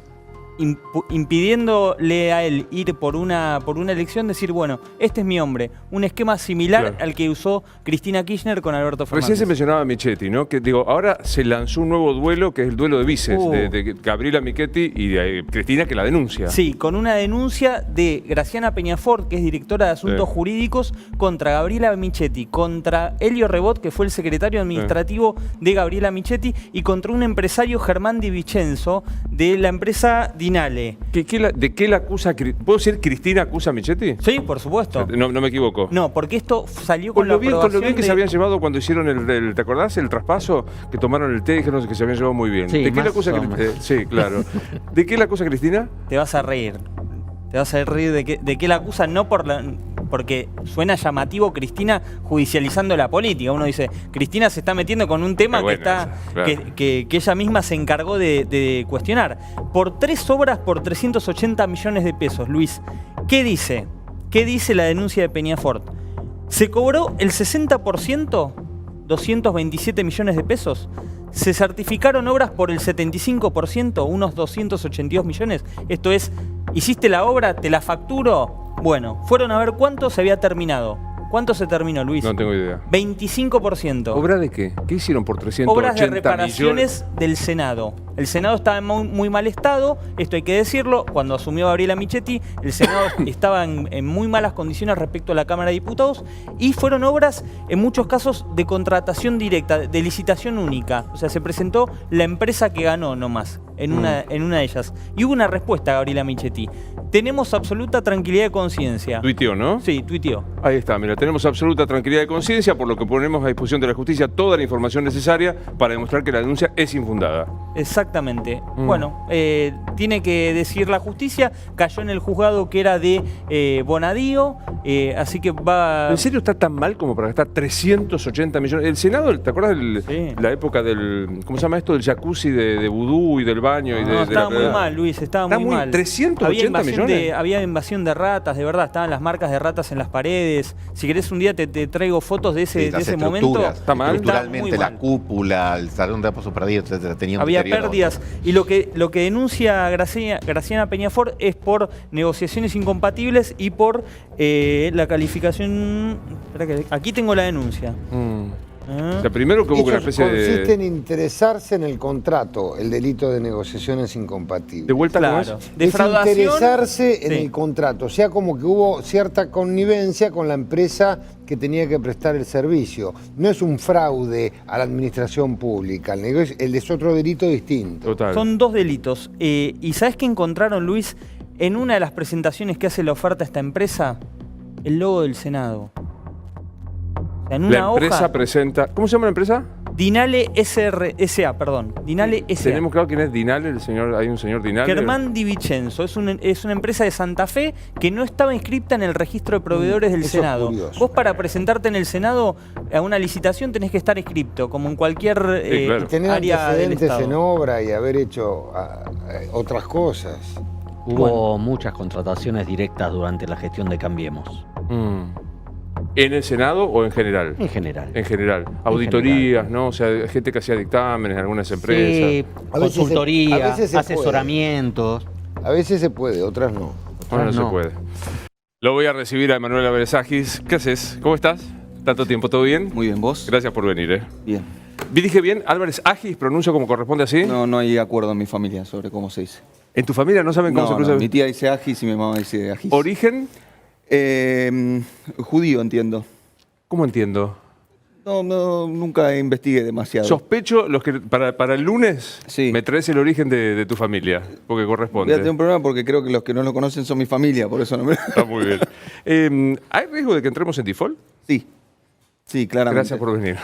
impidiéndole a él ir por una elección, decir, bueno, este es mi hombre. Un esquema similar al que usó Cristina Kirchner con Alberto Fernández.
Recién se mencionaba a Michetti, ¿no? Que digo, ahora se lanzó un nuevo duelo que es el duelo de vices, de Gabriela Michetti y de Cristina, que la denuncia.
Sí, con una denuncia de Graciana Peñafort, que es directora de Asuntos Jurídicos, contra Gabriela Michetti, contra Elio Rebot, que fue el secretario administrativo de Gabriela Michetti, y contra un empresario, Germán Di Vicenzo, de la empresa Dinale.
¿De qué la acusa? ¿Puedo decir Cristina acusa a Michetti?
Sí, por supuesto.
No me equivoco.
No, porque esto salió con
lo bien que se habían llevado cuando hicieron ¿te acordás? El traspaso, que tomaron el té y dijeron que se habían llevado muy bien.
Sí,
¿De qué la acusa sí, claro. ¿De qué la acusa Cristina?
Te vas a reír. Te vas a reír de qué la acusa, no porque suena llamativo Cristina judicializando la política. Uno dice, Cristina se está metiendo con un tema que ella misma se encargó de cuestionar. Por 3 obras por 380 millones de pesos, Luis. ¿Qué dice? ¿Qué dice la denuncia de Peñafort? Se cobró el 60%, 227 millones de pesos. Se certificaron obras por el 75%, unos 282 millones. Esto es ¿Hiciste la obra? ¿Te la facturo? Bueno, fueron a ver cuánto se había terminado. ¿Cuánto se terminó, Luis?
No tengo idea.
25%.
¿Obra de qué? ¿Qué hicieron por 380
Obras de
millones?
reparaciones del Senado. El Senado estaba en muy mal estado, esto hay que decirlo. Cuando asumió Gabriela Michetti, el Senado estaba en muy malas condiciones respecto a la Cámara de Diputados y fueron obras, en muchos casos, de contratación directa, de licitación única. O sea, se presentó la empresa que ganó nomás, en una de ellas. Y hubo una respuesta a Gabriela Michetti. Tenemos absoluta tranquilidad de conciencia.
Tuiteó, ¿no?
Sí, tuiteó.
Ahí está, mira, tenemos absoluta tranquilidad de conciencia, por lo que ponemos a disposición de la justicia toda la información necesaria para demostrar que la denuncia es infundada.
Exactamente. Bueno, tiene que decir la justicia, cayó en el juzgado que era de Bonadío, así que va...
¿En serio está tan mal como para gastar 380 millones? El Senado, ¿te acuerdas la época del, ¿cómo se llama esto? Del jacuzzi de vudú y del baño? Y de
estaba muy mal, Luis, estaba muy mal.
380 millones.
Había invasión de ratas, de verdad, estaban las marcas de ratas en las paredes. Si querés un día te traigo fotos de ese momento.
Está mal.
Estructuralmente la cúpula, el salón de reposo perdido, etcétera, tenía un
había
deterioro.
pérdidas. Y lo que denuncia Graciana Peñafort es por negociaciones incompatibles y por la calificación... Espera que aquí tengo la denuncia.
O sea, primero que hubo una especie
consiste en
de...
interesarse en el contrato, el delito de negociaciones incompatibles.
¿De vuelta
Claro.
cómo es?
Defraudación.
Interesarse en
Sí.
el contrato, o sea, como que hubo cierta connivencia con la empresa que tenía que prestar el servicio. No es un fraude a la administración pública, el es otro delito distinto.
Total.
Son dos delitos. ¿Y sabes qué encontraron, Luis, en una de las presentaciones que hace la oferta a esta empresa? El logo del Senado. O sea, en una
La empresa
hoja,
presenta... ¿Cómo se llama la empresa?
Dinale S.A., perdón. Dinale S.A.
Tenemos claro quién es Dinale, el señor, hay un señor Dinale.
Germán Di Vicenzo es una empresa de Santa Fe que no estaba inscripta en el registro de proveedores del
eso es
Senado.
curioso.
Vos para presentarte en el Senado a una licitación tenés que estar inscripto, como en cualquier
claro.
Tener
área del
antecedentes
Estado.
en obra y haber hecho otras cosas.
Hubo muchas contrataciones directas durante la gestión de Cambiemos,
¿En el Senado o en general?
en general.
En general. Auditorías, ¿no? O sea, gente que hacía dictámenes en algunas empresas.
Sí,
A veces
consultoría,
a veces se puede.
asesoramientos.
A veces se puede, otras no.
Ahora no se
no.
puede. Lo voy a recibir a Emanuel Aberezagis. ¿Qué haces? ¿Cómo estás? ¿Tanto tiempo? ¿Todo bien?
Muy bien, ¿vos?
Gracias por venir,
Bien.
¿Dije bien? ¿Álvarez Agis? ¿Pronuncio como corresponde así?
No hay acuerdo en mi familia sobre cómo se dice.
¿En tu familia no saben cómo se pronuncia?
Mi tía dice Agis y mi mamá dice Agis.
¿Origen?
Judío, entiendo.
¿Cómo entiendo?
No, nunca investigué demasiado.
Sospecho los que para el lunes
Sí.
me traes el origen de tu familia, porque
Voy a
corresponde.
tener un problema porque creo que los que no lo conocen son mi familia, por eso no me...
Está muy bien. ¿Hay riesgo de que entremos en default?
Sí, claramente.
Gracias por venir.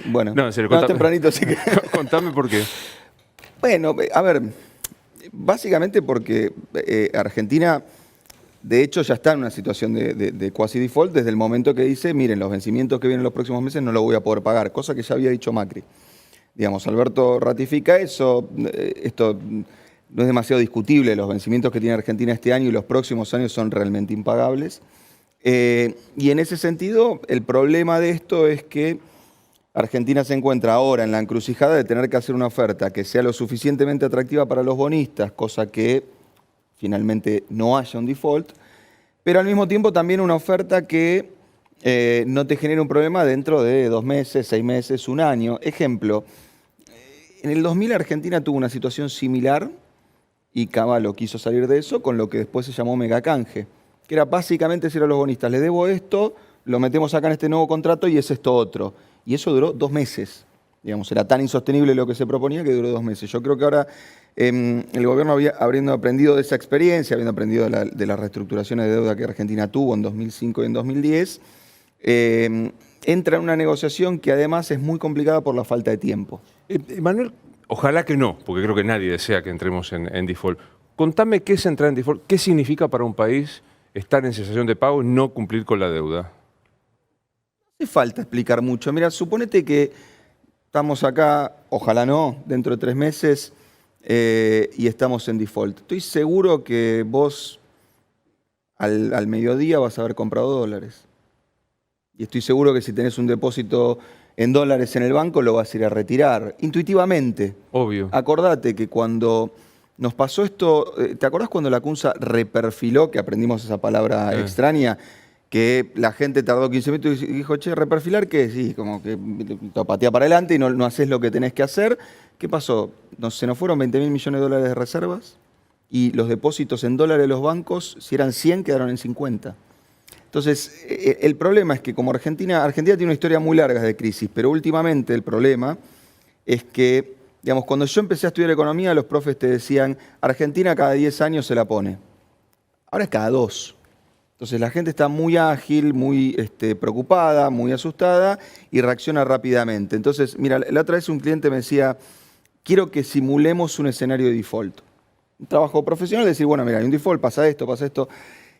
Bueno,
No, en serio,
más
contame.
tempranito sí que...
Contame por qué.
Bueno, a ver, básicamente porque Argentina, de hecho, ya está en una situación de quasi default desde el momento que dice, miren, los vencimientos que vienen los próximos meses no los voy a poder pagar, cosa que ya había dicho Macri. Digamos, Alberto ratifica eso, esto no es demasiado discutible, los vencimientos que tiene Argentina este año y los próximos años son realmente impagables. Y en ese sentido, el problema de esto es que Argentina se encuentra ahora en la encrucijada de tener que hacer una oferta que sea lo suficientemente atractiva para los bonistas, cosa que finalmente no haya un default, pero al mismo tiempo también una oferta que no te genere un problema dentro de 2 meses, 6 meses, 1 año. Ejemplo, en el 2000 Argentina tuvo una situación similar y Cavallo quiso salir de eso con lo que después se llamó megacanje, que era básicamente decir a los bonistas, les debo esto, lo metemos acá en este nuevo contrato y es esto otro. Y eso duró 2 meses. Digamos, era tan insostenible lo que se proponía que duró 2 meses. Yo creo que ahora el gobierno, habiendo aprendido de esa experiencia, habiendo aprendido de las reestructuraciones de deuda que Argentina tuvo en 2005 y en 2010, entra en una negociación que además es muy complicada por la falta de tiempo.
Manuel, ojalá que no, porque creo que nadie desea que entremos en default. Contame qué es entrar en default, qué significa para un país estar en cesación de pago y no cumplir con la deuda.
No hace falta explicar mucho. Mira, suponete que estamos acá, ojalá no, dentro de 3 meses y estamos en default. Estoy seguro que vos al mediodía vas a haber comprado dólares. Y estoy seguro que si tenés un depósito en dólares en el banco lo vas a ir a retirar, intuitivamente.
Obvio.
Acordate que cuando nos pasó esto, ¿te acordás cuando la CUNSA reperfiló, que aprendimos esa palabra extraña, que la gente tardó 15 minutos y dijo, che, ¿reperfilar qué? Sí, como que te patea para adelante y no haces lo que tenés que hacer. ¿Qué pasó? Se nos fueron 20.000 millones de dólares de reservas y los depósitos en dólares de los bancos, si eran 100, quedaron en 50. Entonces, el problema es que como Argentina tiene una historia muy larga de crisis, pero últimamente el problema es que, digamos, cuando yo empecé a estudiar economía, los profes te decían, Argentina cada 10 años se la pone. Ahora es cada 2. Entonces la gente está muy ágil, muy preocupada, muy asustada y reacciona rápidamente. Entonces, mira, la otra vez un cliente me decía, quiero que simulemos un escenario de default. Un trabajo profesional, decir, bueno, mira, hay un default, pasa esto, pasa esto.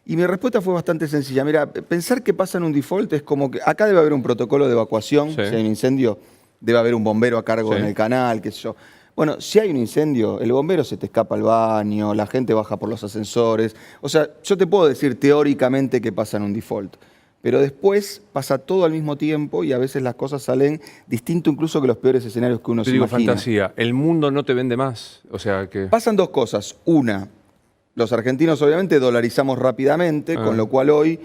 Y mi respuesta fue bastante sencilla. Mira, pensar que pasa en un default es como que acá debe haber un protocolo de evacuación, si hay un incendio, debe haber un bombero a cargo en el canal, qué sé yo. Bueno, si hay un incendio, el bombero se te escapa al baño, la gente baja por los ascensores. O sea, yo te puedo decir teóricamente que pasa en un default, pero después pasa todo al mismo tiempo y a veces las cosas salen distinto incluso que los peores escenarios que uno se imagina.
Fantasía, el mundo no te vende más, o sea que...
Pasan dos cosas. Una, los argentinos obviamente dolarizamos rápidamente, con lo cual hoy,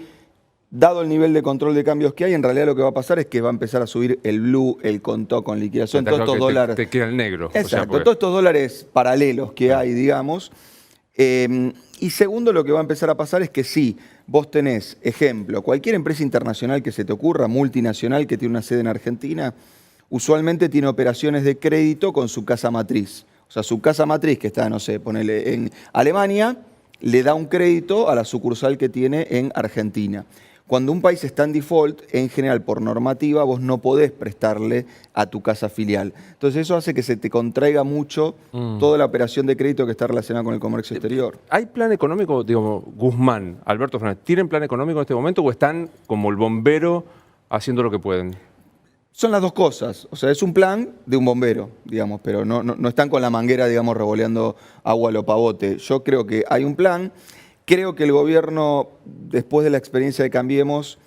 dado el nivel de control de cambios que hay, en realidad lo que va a pasar es que va a empezar a subir el blue, el contó con liquidación, todos estos dólares.
Te queda el negro.
Exacto,
o sea, porque...
todos estos dólares paralelos que hay, digamos. Y segundo, lo que va a empezar a pasar es que sí, vos tenés, ejemplo, cualquier empresa internacional que se te ocurra, multinacional que tiene una sede en Argentina, usualmente tiene operaciones de crédito con su casa matriz. O sea, su casa matriz, que está, no sé, ponele en Alemania, le da un crédito a la sucursal que tiene en Argentina. Cuando un país está en default, en general, por normativa, vos no podés prestarle a tu casa filial. Entonces eso hace que se te contraiga mucho toda la operación de crédito que está relacionada con el comercio exterior.
¿Hay plan económico, digamos, Guzmán, Alberto Fernández, tienen plan económico en este momento o están como el bombero haciendo lo que pueden?
Son las dos cosas. O sea, es un plan de un bombero, digamos, pero no están con la manguera, digamos, revoleando agua a lo pavote. Yo creo que hay un plan. Creo que el gobierno, después de la experiencia de Cambiemos,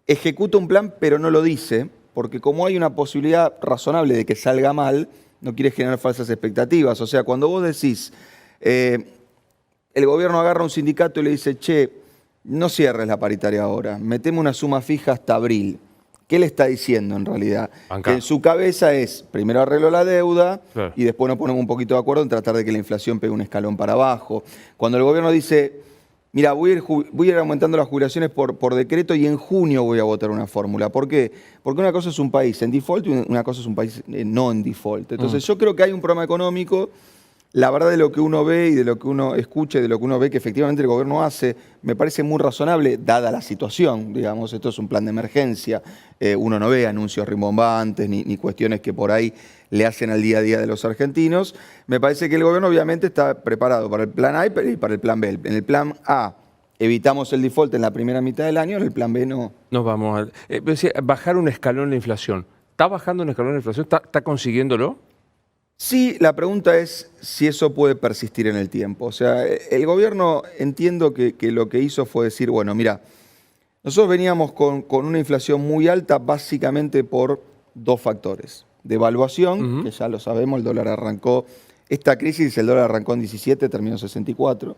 ejecuta un plan, pero no lo dice, porque como hay una posibilidad razonable de que salga mal, no quiere generar falsas expectativas. O sea, cuando vos decís, el gobierno agarra a un sindicato y le dice, che, no cierres la paritaria ahora, meteme una suma fija hasta abril. ¿Qué le está diciendo en realidad? Que en su cabeza es, primero arreglo la deuda y después nos ponemos un poquito de acuerdo en tratar de que la inflación pegue un escalón para abajo. Cuando el gobierno dice, mira, voy a ir aumentando las jubilaciones por decreto y en junio voy a votar una fórmula. ¿Por qué? Porque una cosa es un país en default y una cosa es un país no en default. Entonces yo creo que hay un programa económico. La verdad de lo que uno ve y de lo que uno escucha y de lo que uno ve que efectivamente el gobierno hace, me parece muy razonable, dada la situación. Digamos, esto es un plan de emergencia. Uno no ve anuncios rimbombantes ni cuestiones que por ahí le hacen al día a día de los argentinos. Me parece que el gobierno obviamente está preparado para el plan A y para el plan B. En el plan A evitamos el default en la primera mitad del año, en el plan B no.
Nos vamos a bajar un escalón la inflación. ¿Está bajando un escalón la inflación? ¿Está consiguiéndolo?
Sí, la pregunta es si eso puede persistir en el tiempo. O sea, el gobierno entiendo que lo que hizo fue decir, bueno, mira, nosotros veníamos con una inflación muy alta básicamente por dos factores. Devaluación, que ya lo sabemos, el dólar arrancó, esta crisis el dólar arrancó en 17, terminó en 64,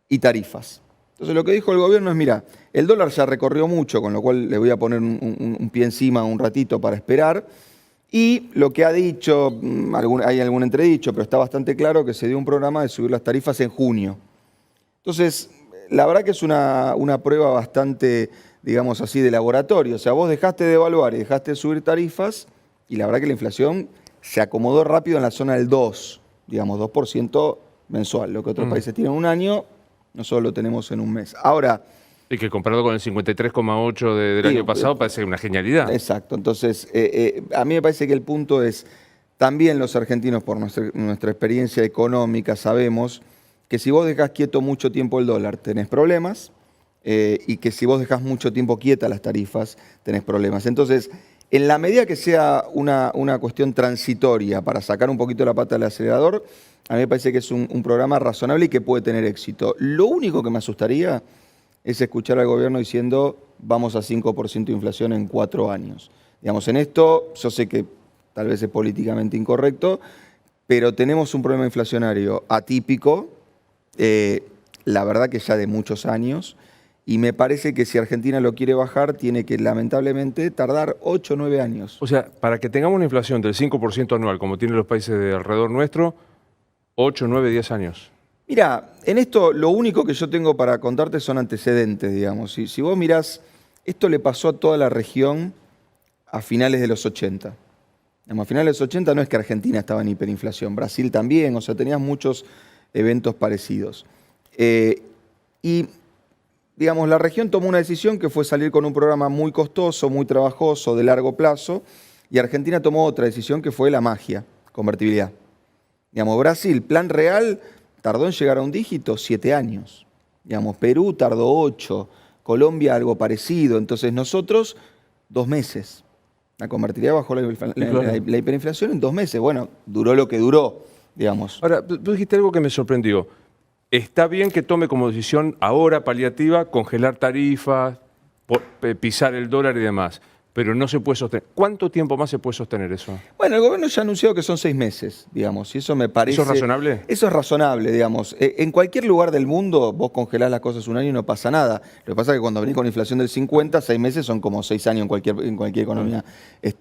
y tarifas. Entonces lo que dijo el gobierno es, mira, el dólar ya recorrió mucho, con lo cual le voy a poner un pie encima un ratito para esperar. Y lo que ha dicho, hay algún entredicho, pero está bastante claro que se dio un programa de subir las tarifas en junio. Entonces, la verdad que es una prueba bastante, digamos así, de laboratorio. O sea, vos dejaste de evaluar y dejaste de subir tarifas y la verdad que la inflación se acomodó rápido en la zona del 2, digamos, 2% mensual. Lo que otros países tienen en un año, nosotros lo tenemos en un mes. Ahora...
Y que comparado con el 53,8 del año pasado parece una genialidad.
Exacto. Entonces, a mí me parece que el punto es, también los argentinos, por nuestra experiencia económica, sabemos que si vos dejás quieto mucho tiempo el dólar, tenés problemas, y que si vos dejás mucho tiempo quieta las tarifas, tenés problemas. Entonces, en la medida que sea una cuestión transitoria para sacar un poquito la pata del acelerador, a mí me parece que es un programa razonable y que puede tener éxito. Lo único que me asustaría es escuchar al gobierno diciendo vamos a 5% de inflación en 4 años. Digamos, en esto yo sé que tal vez es políticamente incorrecto, pero tenemos un problema inflacionario atípico, la verdad que ya de muchos años, y me parece que si Argentina lo quiere bajar, tiene que lamentablemente tardar 8 o 9 años.
O sea, para que tengamos una inflación del 5% anual, como tienen los países de alrededor nuestro, 8, 9, 10 años.
Mira, en esto lo único que yo tengo para contarte son antecedentes, digamos. Si vos mirás, esto le pasó a toda la región a finales de los 80. A finales de los 80 no es que Argentina estaba en hiperinflación, Brasil también, o sea, tenías muchos eventos parecidos. Y, digamos, la región tomó una decisión que fue salir con un programa muy costoso, muy trabajoso, de largo plazo, y Argentina tomó otra decisión que fue la magia, convertibilidad. Digamos, Brasil, plan real, tardó en llegar a un dígito 7 años. Digamos, Perú tardó 8, Colombia algo parecido, entonces nosotros 2 meses. La convertibilidad bajó la hiperinflación en 2 meses. Bueno, duró lo que duró, digamos.
Ahora, tú dijiste algo que me sorprendió. Está bien que tome como decisión ahora paliativa congelar tarifas, pisar el dólar y demás, pero no se puede sostener. ¿Cuánto tiempo más se puede sostener eso?
Bueno, el gobierno ya ha anunciado que son 6 meses, digamos, y eso me parece...
¿Eso es razonable?
Eso es razonable, digamos. En cualquier lugar del mundo vos congelás las cosas un año y no pasa nada. Lo que pasa es que cuando venís con inflación del 50, 6 meses son como 6 años en cualquier economía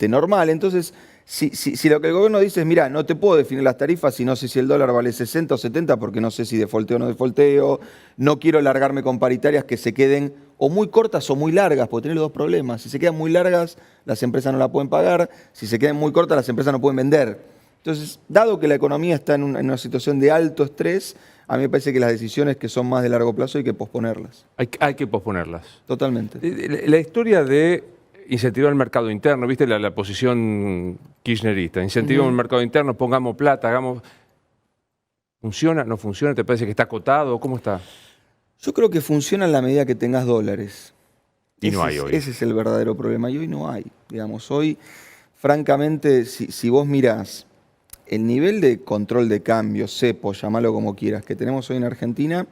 normal. Entonces, si lo que el gobierno dice es, mira, no te puedo definir las tarifas y no sé si el dólar vale 60 o 70 porque no sé si defolteo o no defolteo, no quiero largarme con paritarias que se queden o muy cortas o muy largas, porque tiene los dos problemas. Si se quedan muy largas, las empresas no la pueden pagar. Si se quedan muy cortas, las empresas no pueden vender. Entonces, dado que la economía está en una situación de alto estrés, a mí me parece que las decisiones que son más de largo plazo hay que posponerlas.
Hay que posponerlas.
Totalmente.
La historia de incentivar el mercado interno, ¿viste la posición kirchnerista? Incentivamos el mercado interno, pongamos plata, hagamos... ¿Funciona? ¿No funciona? ¿Te parece que está acotado? ¿Cómo está?
Yo creo que funciona en la medida que tengas dólares.
Y no hay hoy.
Ese es el verdadero problema. Y hoy no hay. Digamos, hoy, francamente, si vos mirás el nivel de control de cambio, cepo, llamalo como quieras, que tenemos hoy en Argentina,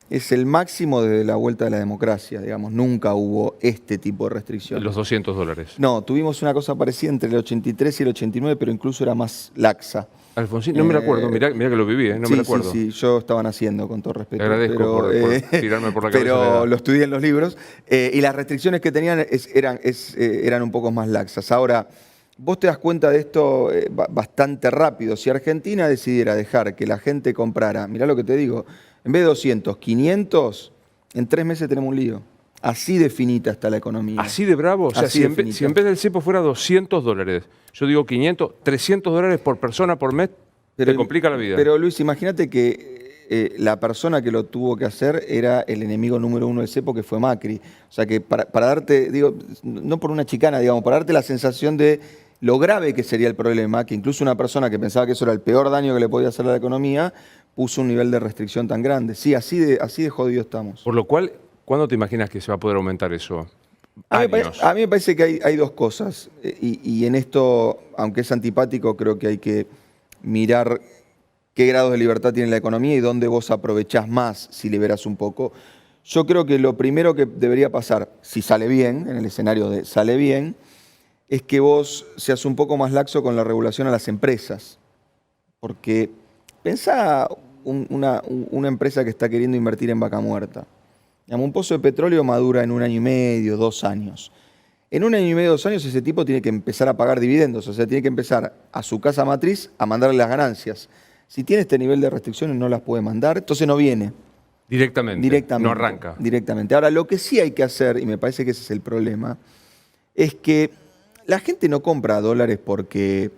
es el máximo desde la vuelta de la democracia. Digamos, nunca hubo este tipo de restricciones.
Los $200.
No, tuvimos una cosa parecida entre el 83 y el 89, pero incluso era más laxa.
Alfonsín, no me lo acuerdo, mirá que lo viví, no me lo acuerdo.
Sí, yo estaba naciendo, con todo respeto.
Te agradezco por tirarme por la cabeza.
Pero lo estudié en los libros, y las restricciones que tenían eran un poco más laxas. Ahora, vos te das cuenta de esto bastante rápido. Si Argentina decidiera dejar que la gente comprara, mirá lo que te digo, en vez de 200, 500, en 3 meses tenemos un lío. Así de finita está la economía.
¿Así de bravo? O sea, si en vez del cepo fuera $200, yo digo 500, $300 por persona por mes, te complica la vida.
Pero Luis, imagínate que la persona que lo tuvo que hacer era el enemigo número 1 del cepo, que fue Macri. O sea que para darte, digo, no por una chicana, digamos, para darte la sensación de lo grave que sería el problema, que incluso una persona que pensaba que eso era el peor daño que le podía hacer a la economía, puso un nivel de restricción tan grande. Sí, así de jodido estamos.
Por lo cual, ¿cuándo te imaginas que se va a poder aumentar eso?
A mí me parece que hay dos cosas, y en esto, aunque es antipático, creo que hay que mirar qué grados de libertad tiene la economía y dónde vos aprovechás más si liberás un poco. Yo creo que lo primero que debería pasar, si sale bien, en el escenario de sale bien, es que vos seas un poco más laxo con la regulación a las empresas. Porque pensá una empresa que está queriendo invertir en vaca muerta. Un pozo de petróleo madura en 1 año y medio, 2 años. En 1 año y medio, 2 años, ese tipo tiene que empezar a pagar dividendos, o sea, tiene que empezar a su casa matriz a mandarle las ganancias. Si tiene este nivel de restricciones no las puede mandar, entonces no viene.
Directamente. No arranca.
Directamente. Ahora, lo que sí hay que hacer, y me parece que ese es el problema, es que la gente no compra dólares porque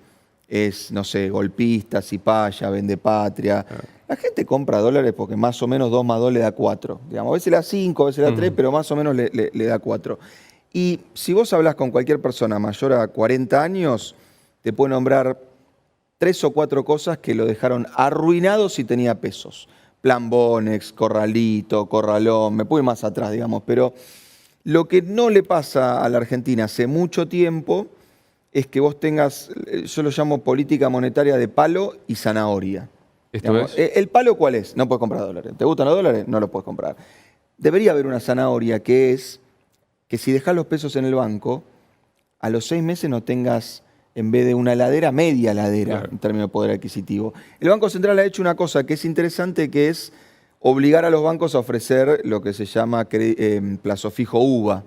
es, no sé, golpista, cipaya, vende patria. La gente compra dólares porque más o menos 2 más 2 le da 4. Digamos, a veces le da 5, a veces le da 3, pero más o menos le da 4. Y si vos hablas con cualquier persona mayor a 40 años, te puede nombrar 3 o 4 cosas que lo dejaron arruinado si tenía pesos. Plan Bonex, Corralito, Corralón, me puedo ir más atrás, digamos. Pero lo que no le pasa a la Argentina hace mucho tiempo es que vos tengas, yo lo llamo política monetaria de palo y zanahoria. Digamos, ¿el palo cuál es? No puedes comprar dólares. ¿Te gustan los dólares? No los puedes comprar. Debería haber una zanahoria que es que si dejás los pesos en el banco, a los 6 meses no tengas en vez de una heladera, media heladera,
Claro.
en términos de poder adquisitivo. El Banco Central ha hecho una cosa que es interesante, que es obligar a los bancos a ofrecer lo que se llama plazo fijo UVA.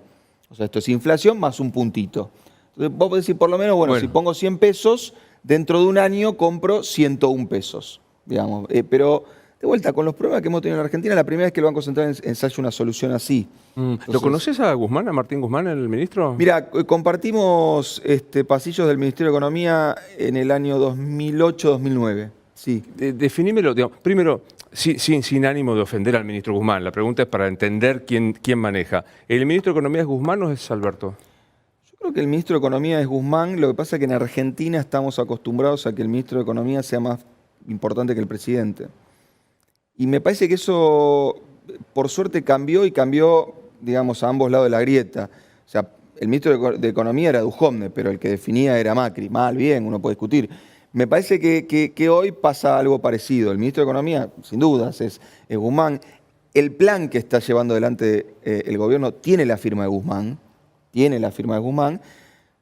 O sea, esto es inflación más un puntito. Entonces vos podés decir, por lo menos, bueno, si pongo 100 pesos, dentro de un año compro 101 pesos, digamos. Pero, de vuelta, con los problemas que hemos tenido en Argentina, la primera vez que el Banco Central ensaya una solución así.
¿Lo conoces a Guzmán, a Martín Guzmán, el ministro?
Mira, compartimos pasillos del Ministerio de Economía en el año 2008-2009. Sí.
Definímelo, digamos, primero, sin ánimo de ofender al ministro Guzmán. La pregunta es para entender quién maneja. ¿El ministro de Economía es Guzmán o es Alberto?
Yo creo que el ministro de Economía es Guzmán. Lo que pasa es que en Argentina estamos acostumbrados a que el ministro de Economía sea más importante que el presidente. Y me parece que eso, por suerte, cambió, digamos, a ambos lados de la grieta. O sea, el ministro de Economía era Duhovne, pero el que definía era Macri. Mal, bien, uno puede discutir. Me parece que hoy pasa algo parecido. El ministro de Economía, sin dudas, es Guzmán. El plan que está llevando adelante el gobierno tiene la firma de Guzmán.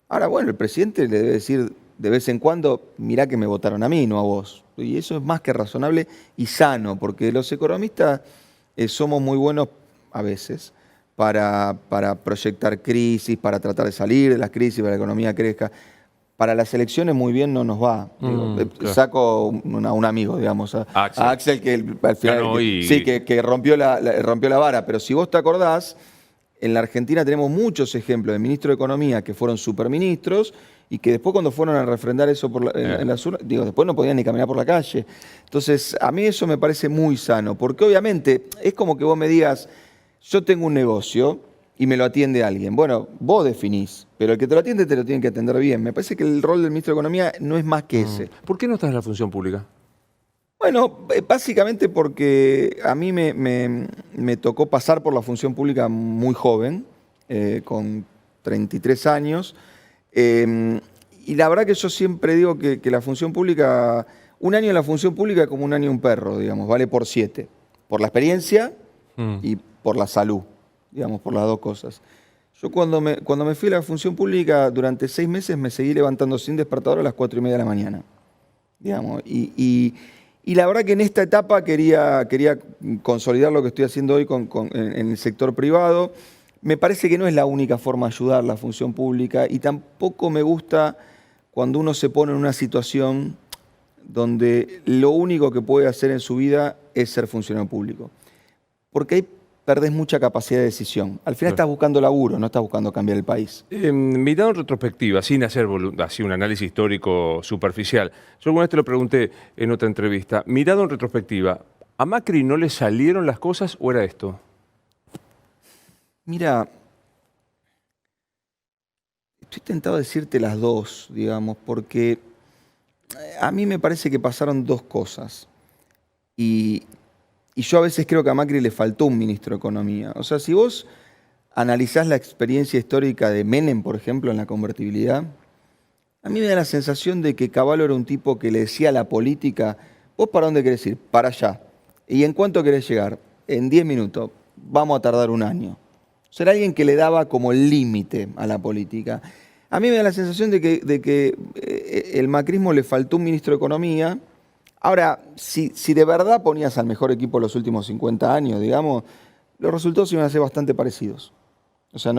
Ahora, bueno, el presidente le debe decir de vez en cuando, mirá que me votaron a mí, no a vos. Y eso es más que razonable y sano, porque los economistas somos muy buenos a veces para proyectar crisis, para tratar de salir de las crisis, para que la economía crezca. Para las elecciones muy bien no nos va.
Claro.
Saco a un amigo, digamos, a Axel, que al final
Ganó y-
que rompió la vara. Pero si vos te acordás, en la Argentina tenemos muchos ejemplos de ministros de Economía que fueron superministros y que después cuando fueron a refrendar eso en las urnas, después no podían ni caminar por la calle. Entonces, a mí eso me parece muy sano, porque obviamente es como que vos me digas, yo tengo un negocio y me lo atiende alguien. Bueno, vos definís, pero el que te lo atiende te lo tiene que atender bien. Me parece que el rol del ministro de Economía no es más que ese.
¿Por qué no estás en la función pública?
Bueno, básicamente porque a mí me tocó pasar por la función pública muy joven, con 33 años. Y la verdad que yo siempre digo que la función pública, un año en la función pública es como un año en un perro, digamos, vale por 7. Por la experiencia y por la salud, digamos, por las dos cosas. Yo cuando me fui a la función pública, durante 6 meses me seguí levantando sin despertador a las 4:30 de la mañana. Digamos, y la verdad que en esta etapa quería consolidar lo que estoy haciendo hoy en el sector privado. Me parece que no es la única forma de ayudar la función pública y tampoco me gusta cuando uno se pone en una situación donde lo único que puede hacer en su vida es ser funcionario público. Porque ahí perdés mucha capacidad de decisión. Al final estás buscando laburo, no estás buscando cambiar el país.
Mirado en retrospectiva, sin hacer así un análisis histórico superficial, yo alguna vez te lo pregunté en otra entrevista, mirado en retrospectiva, ¿a Macri no le salieron las cosas o era esto?
Mira, estoy tentado a decirte las dos, digamos, porque a mí me parece que pasaron dos cosas. Y yo a veces creo que a Macri le faltó un ministro de Economía. O sea, si vos analizás la experiencia histórica de Menem, por ejemplo, en la convertibilidad, a mí me da la sensación de que Cavallo era un tipo que le decía a la política, ¿vos para dónde querés ir? Para allá. ¿Y en cuánto querés llegar? En 10 minutos. Vamos a tardar un año. O sea, era alguien que le daba como el límite a la política. A mí me da la sensación de que el macrismo le faltó un ministro de Economía. Ahora, si de verdad ponías al mejor equipo de los últimos 50 años, digamos, los resultados iban a ser bastante parecidos. O sea,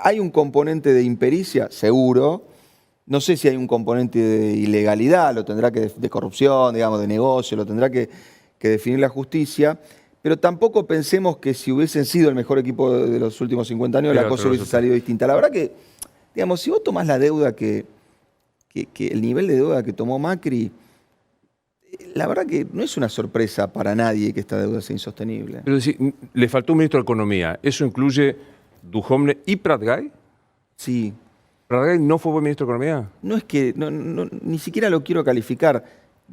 hay un componente de impericia, seguro. No sé si hay un componente de ilegalidad, lo tendrá que de corrupción, digamos, de negocio, lo tendrá que definir la justicia. Pero tampoco pensemos que si hubiesen sido el mejor equipo de los últimos 50 años, la cosa hubiese salido distinta. La verdad que, digamos, si vos tomás la deuda que el nivel de deuda que tomó Macri, la verdad que no es una sorpresa para nadie que esta deuda sea insostenible.
Pero le faltó un ministro de Economía. ¿Eso incluye Duhovne y Pratgay?
Sí.
¿Pratgay no fue buen ministro de Economía?
No es que, ni siquiera lo quiero calificar.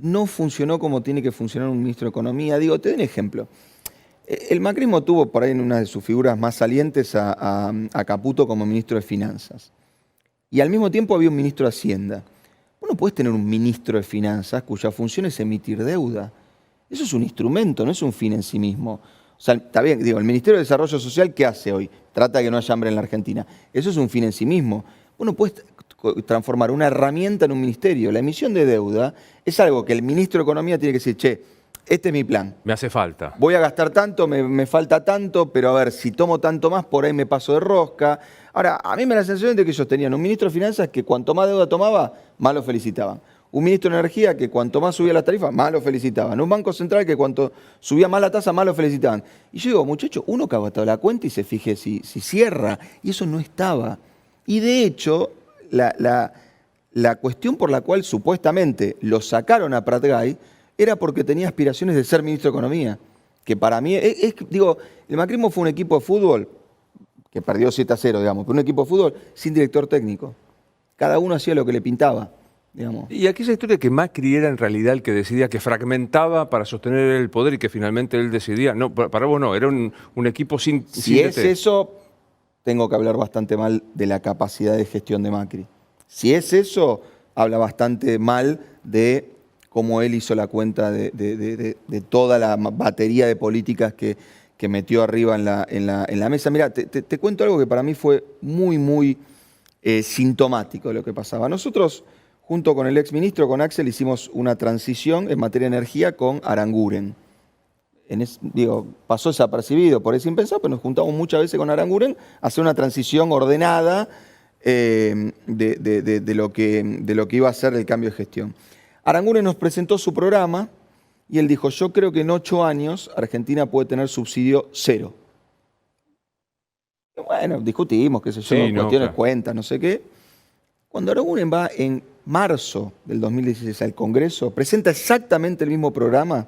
No funcionó como tiene que funcionar un ministro de Economía. Digo, te doy un ejemplo. El macrismo tuvo por ahí en una de sus figuras más salientes a Caputo como ministro de Finanzas. Y al mismo tiempo había un ministro de Hacienda. Vos no podés tener un ministro de Finanzas cuya función es emitir deuda. Eso es un instrumento, no es un fin en sí mismo. O sea, está bien, digo, el Ministerio de Desarrollo Social, ¿qué hace hoy? Trata de que no haya hambre en la Argentina. Eso es un fin en sí mismo. Vos no podés transformar una herramienta en un ministerio. La emisión de deuda es algo que el ministro de Economía tiene que decir, che, este es mi plan.
Me hace falta.
Voy a gastar tanto, me falta tanto, pero a ver, si tomo tanto más, por ahí me paso de rosca. Ahora, a mí me da la sensación de que ellos tenían un ministro de Finanzas que cuanto más deuda tomaba, más lo felicitaban. Un ministro de Energía que cuanto más subía las tarifas, más lo felicitaban. Un Banco Central que cuanto subía más la tasa, más lo felicitaban. Y yo digo, muchachos, uno que ha gastado la cuenta y se fije si cierra. Y eso no estaba. Y de hecho, la cuestión por la cual supuestamente lo sacaron a Pratgay era porque tenía aspiraciones de ser ministro de Economía. Que para mí, digo, el macrismo fue un equipo de fútbol que perdió 7-0, digamos, pero un equipo de fútbol sin director técnico. Cada uno hacía lo que le pintaba. Digamos.
Y aquella historia que Macri era en realidad el que decidía, que fragmentaba para sostener el poder y que finalmente él decidía. No, para vos no, era un equipo sin...
Si es eso, tengo que hablar bastante mal de la capacidad de gestión de Macri. Si es eso, habla bastante mal de cómo él hizo la cuenta de toda la batería de políticas que metió arriba en la mesa. Mirá, te cuento algo que para mí fue muy sintomático de lo que pasaba. Nosotros, junto con el exministro, con Axel, hicimos una transición en materia de energía con Aranguren. Pasó desapercibido, por eso impensado, pero nos juntamos muchas veces con Aranguren a hacer una transición ordenada de lo que iba a ser el cambio de gestión. Aranguren nos presentó su programa y él dijo, yo creo que en 8 años Argentina puede tener subsidio cero. Bueno, discutimos, qué sé yo, cuestiones, cuentas, no sé qué. Cuando Aranguren va en marzo del 2016 al Congreso, presenta exactamente el mismo programa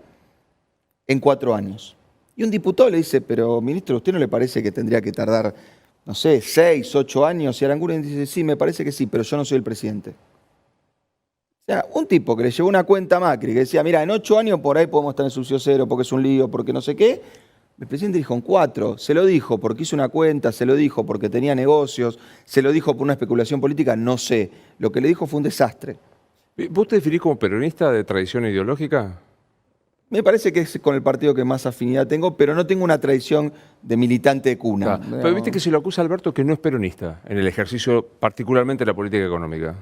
en 4 años. Y un diputado le dice, pero ministro, ¿a usted no le parece que tendría que tardar, no sé, 6, 8 años? Y Aranguren dice, sí, me parece que sí, pero yo no soy el presidente. O sea, un tipo que le llevó una cuenta a Macri, que decía, mira, en 8 años por ahí podemos estar en subsidio cero, porque es un lío, porque no sé qué. El presidente dijo en 4, se lo dijo porque hizo una cuenta, se lo dijo porque tenía negocios, se lo dijo por una especulación política, no sé. Lo que le dijo fue un desastre.
¿Vos te definís como peronista de tradición ideológica?
Me parece que es con el partido que más afinidad tengo, pero no tengo una tradición de militante de cuna.
Claro. Pero viste que se lo acusa a Alberto que no es peronista en el ejercicio particularmente de la política económica.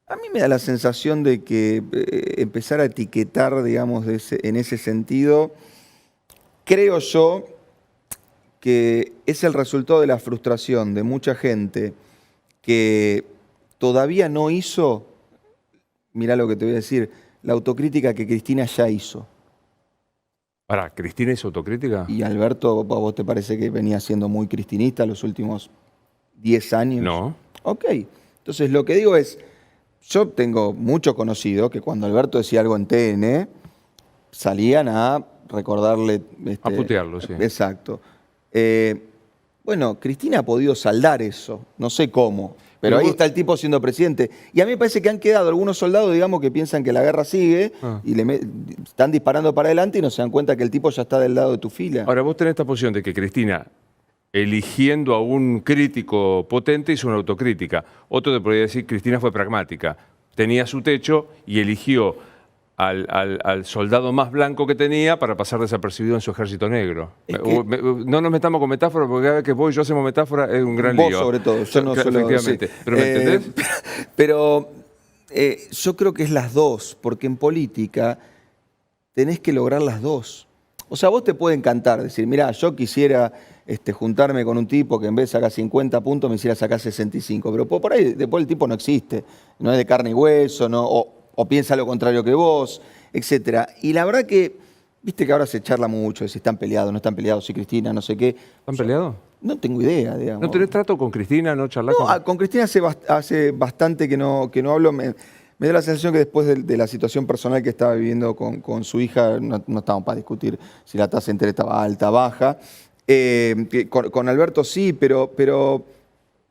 A mí me da la sensación de que empezar a etiquetar, digamos, en ese sentido, creo yo que es el resultado de la frustración de mucha gente que todavía no hizo, mirá lo que te voy a decir, la autocrítica que Cristina ya hizo.
Pará, ¿Cristina hizo autocrítica?
Y Alberto, ¿a vos te parece que venía siendo muy cristinista los últimos 10 años?
No.
Ok, entonces lo que digo es, yo tengo mucho conocido que cuando Alberto decía algo en TN, salían a recordarle...
a putearlo, sí.
Exacto. Bueno, Cristina ha podido saldar eso, no sé cómo, pero ahí está el tipo siendo presidente. Y a mí me parece que han quedado algunos soldados, digamos, que piensan que la guerra sigue y están disparando para adelante y no se dan cuenta que el tipo ya está del lado de tu fila.
Ahora, vos tenés esta posición de que Cristina, eligiendo a un crítico potente, hizo una autocrítica. Otro te podría decir, Cristina fue pragmática. Tenía su techo y eligió al soldado más blanco que tenía para pasar desapercibido en su ejército negro. No nos metamos con metáforas, porque cada vez que vos y yo hacemos metáfora es un gran lío.
Vos sobre todo, yo no solo...
Efectivamente.
Sí.
¿Pero me entendés?
Pero yo creo que es las dos, porque en política tenés que lograr las dos. O sea, vos te puede encantar decir, mirá, yo quisiera juntarme con un tipo que en vez de sacar 50 puntos me hiciera sacar 65, pero por ahí después el tipo no existe, no es de carne y hueso, no, o piensa lo contrario que vos, etc. Y la verdad que, viste que ahora se charla mucho de si están peleados, no están peleados, si Cristina, no sé qué.
¿Están peleados?
No tengo idea, digamos.
¿No tenés trato con Cristina? ¿No charlás
con Cristina hace bastante que no hablo. Me da la sensación que después de la situación personal que estaba viviendo con su hija, no estábamos para discutir si la tasa de interés estaba alta, baja. Con Alberto sí, pero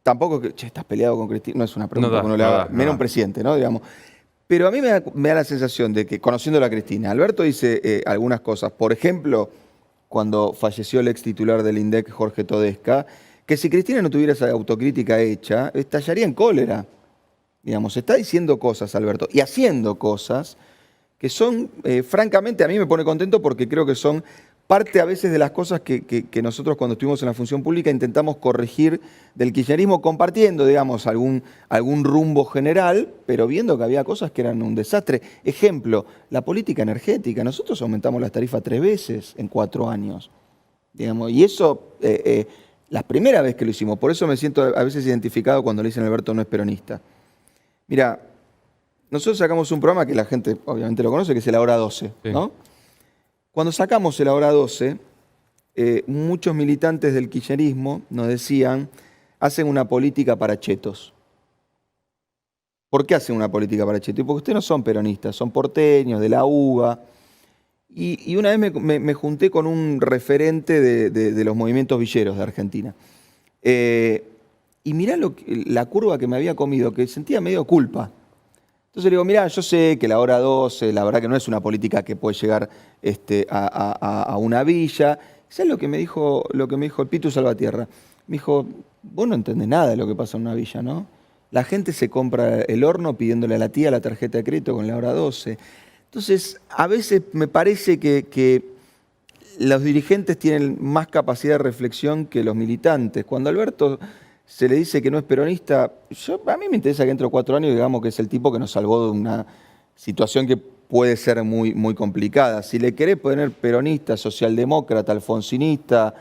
tampoco que, che, estás peleado con Cristina, no es una pregunta que uno le haga, menos un presidente, ¿no? Digamos. Pero a mí me da la sensación de que, conociéndola a Cristina, Alberto dice algunas cosas. Por ejemplo, cuando falleció el ex titular del INDEC, Jorge Todesca, que si Cristina no tuviera esa autocrítica hecha, estallaría en cólera. Digamos, está diciendo cosas, Alberto, y haciendo cosas que son, francamente, a mí me pone contento porque creo que son parte a veces de las cosas que nosotros cuando estuvimos en la función pública intentamos corregir del kirchnerismo, compartiendo, digamos, algún rumbo general, pero viendo que había cosas que eran un desastre. Ejemplo, la política energética. Nosotros aumentamos las tarifas 3 veces en 4 años. Digamos, y eso, la primera vez que lo hicimos, por eso me siento a veces identificado cuando le dicen Alberto no es peronista. Mira, nosotros sacamos un programa que la gente obviamente lo conoce, que es el Hora 12, ¿no? Cuando sacamos el Hora 12, muchos militantes del kirchnerismo nos decían, hacen una política para chetos. ¿Por qué hacen una política para chetos? Porque ustedes no son peronistas, son porteños, de la UBA. Y una vez me junté con un referente de los movimientos villeros de Argentina. Y mirá la curva que me había comido, que sentía medio culpa. Entonces le digo, mirá, yo sé que la Hora 12, la verdad que no es una política que puede llegar a una villa. ¿Sabes lo que me dijo el Pitu Salvatierra? Me dijo, vos no entendés nada de lo que pasa en una villa, ¿no? La gente se compra el horno pidiéndole a la tía la tarjeta de crédito con la Hora 12. Entonces, a veces me parece que los dirigentes tienen más capacidad de reflexión que los militantes. Cuando Alberto se le dice que no es peronista, a mí me interesa que dentro de 4 años digamos que es el tipo que nos salvó de una situación que puede ser muy, muy complicada. Si le querés poner peronista, socialdemócrata, alfonsinista,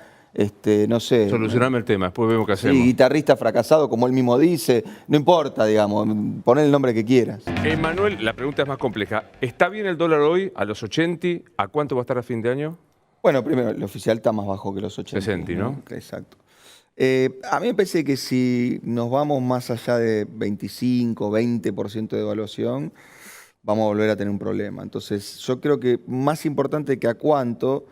no sé.
Solucioname el tema, después vemos qué hacemos.
Sí, guitarrista fracasado, como él mismo dice, no importa, digamos, poné el nombre que quieras.
Manuel, la pregunta es más compleja. ¿Está bien el dólar hoy a los 80? ¿A cuánto va a estar a fin de año?
Bueno, primero, el oficial está más bajo que los 80.
60, ¿no?
Exacto. A mí me parece que si nos vamos más allá de 25, 20% de devaluación, vamos a volver a tener un problema. Entonces, yo creo que más importante que a cuánto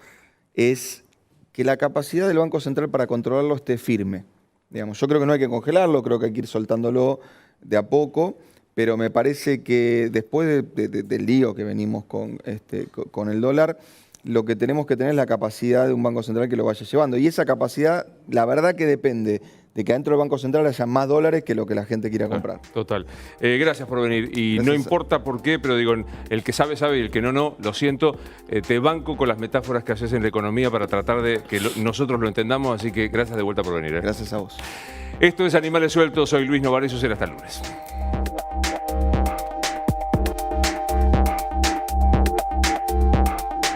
es que la capacidad del Banco Central para controlarlo esté firme. Digamos, yo creo que no hay que congelarlo, creo que hay que ir soltándolo de a poco, pero me parece que después del lío que venimos con el dólar, lo que tenemos que tener es la capacidad de un Banco Central que lo vaya llevando. Y esa capacidad, la verdad que depende de que adentro del Banco Central haya más dólares que lo que la gente quiera comprar.
Total. Gracias por venir. Y gracias. No importa por qué, pero digo, el que sabe, sabe, y el que no, no. Lo siento, te banco con las metáforas que haces en la economía para tratar de que nosotros lo entendamos. Así que gracias de vuelta por venir.
Gracias a vos.
Esto es Animales Sueltos. Soy Luis Novarecio. Será hasta el lunes.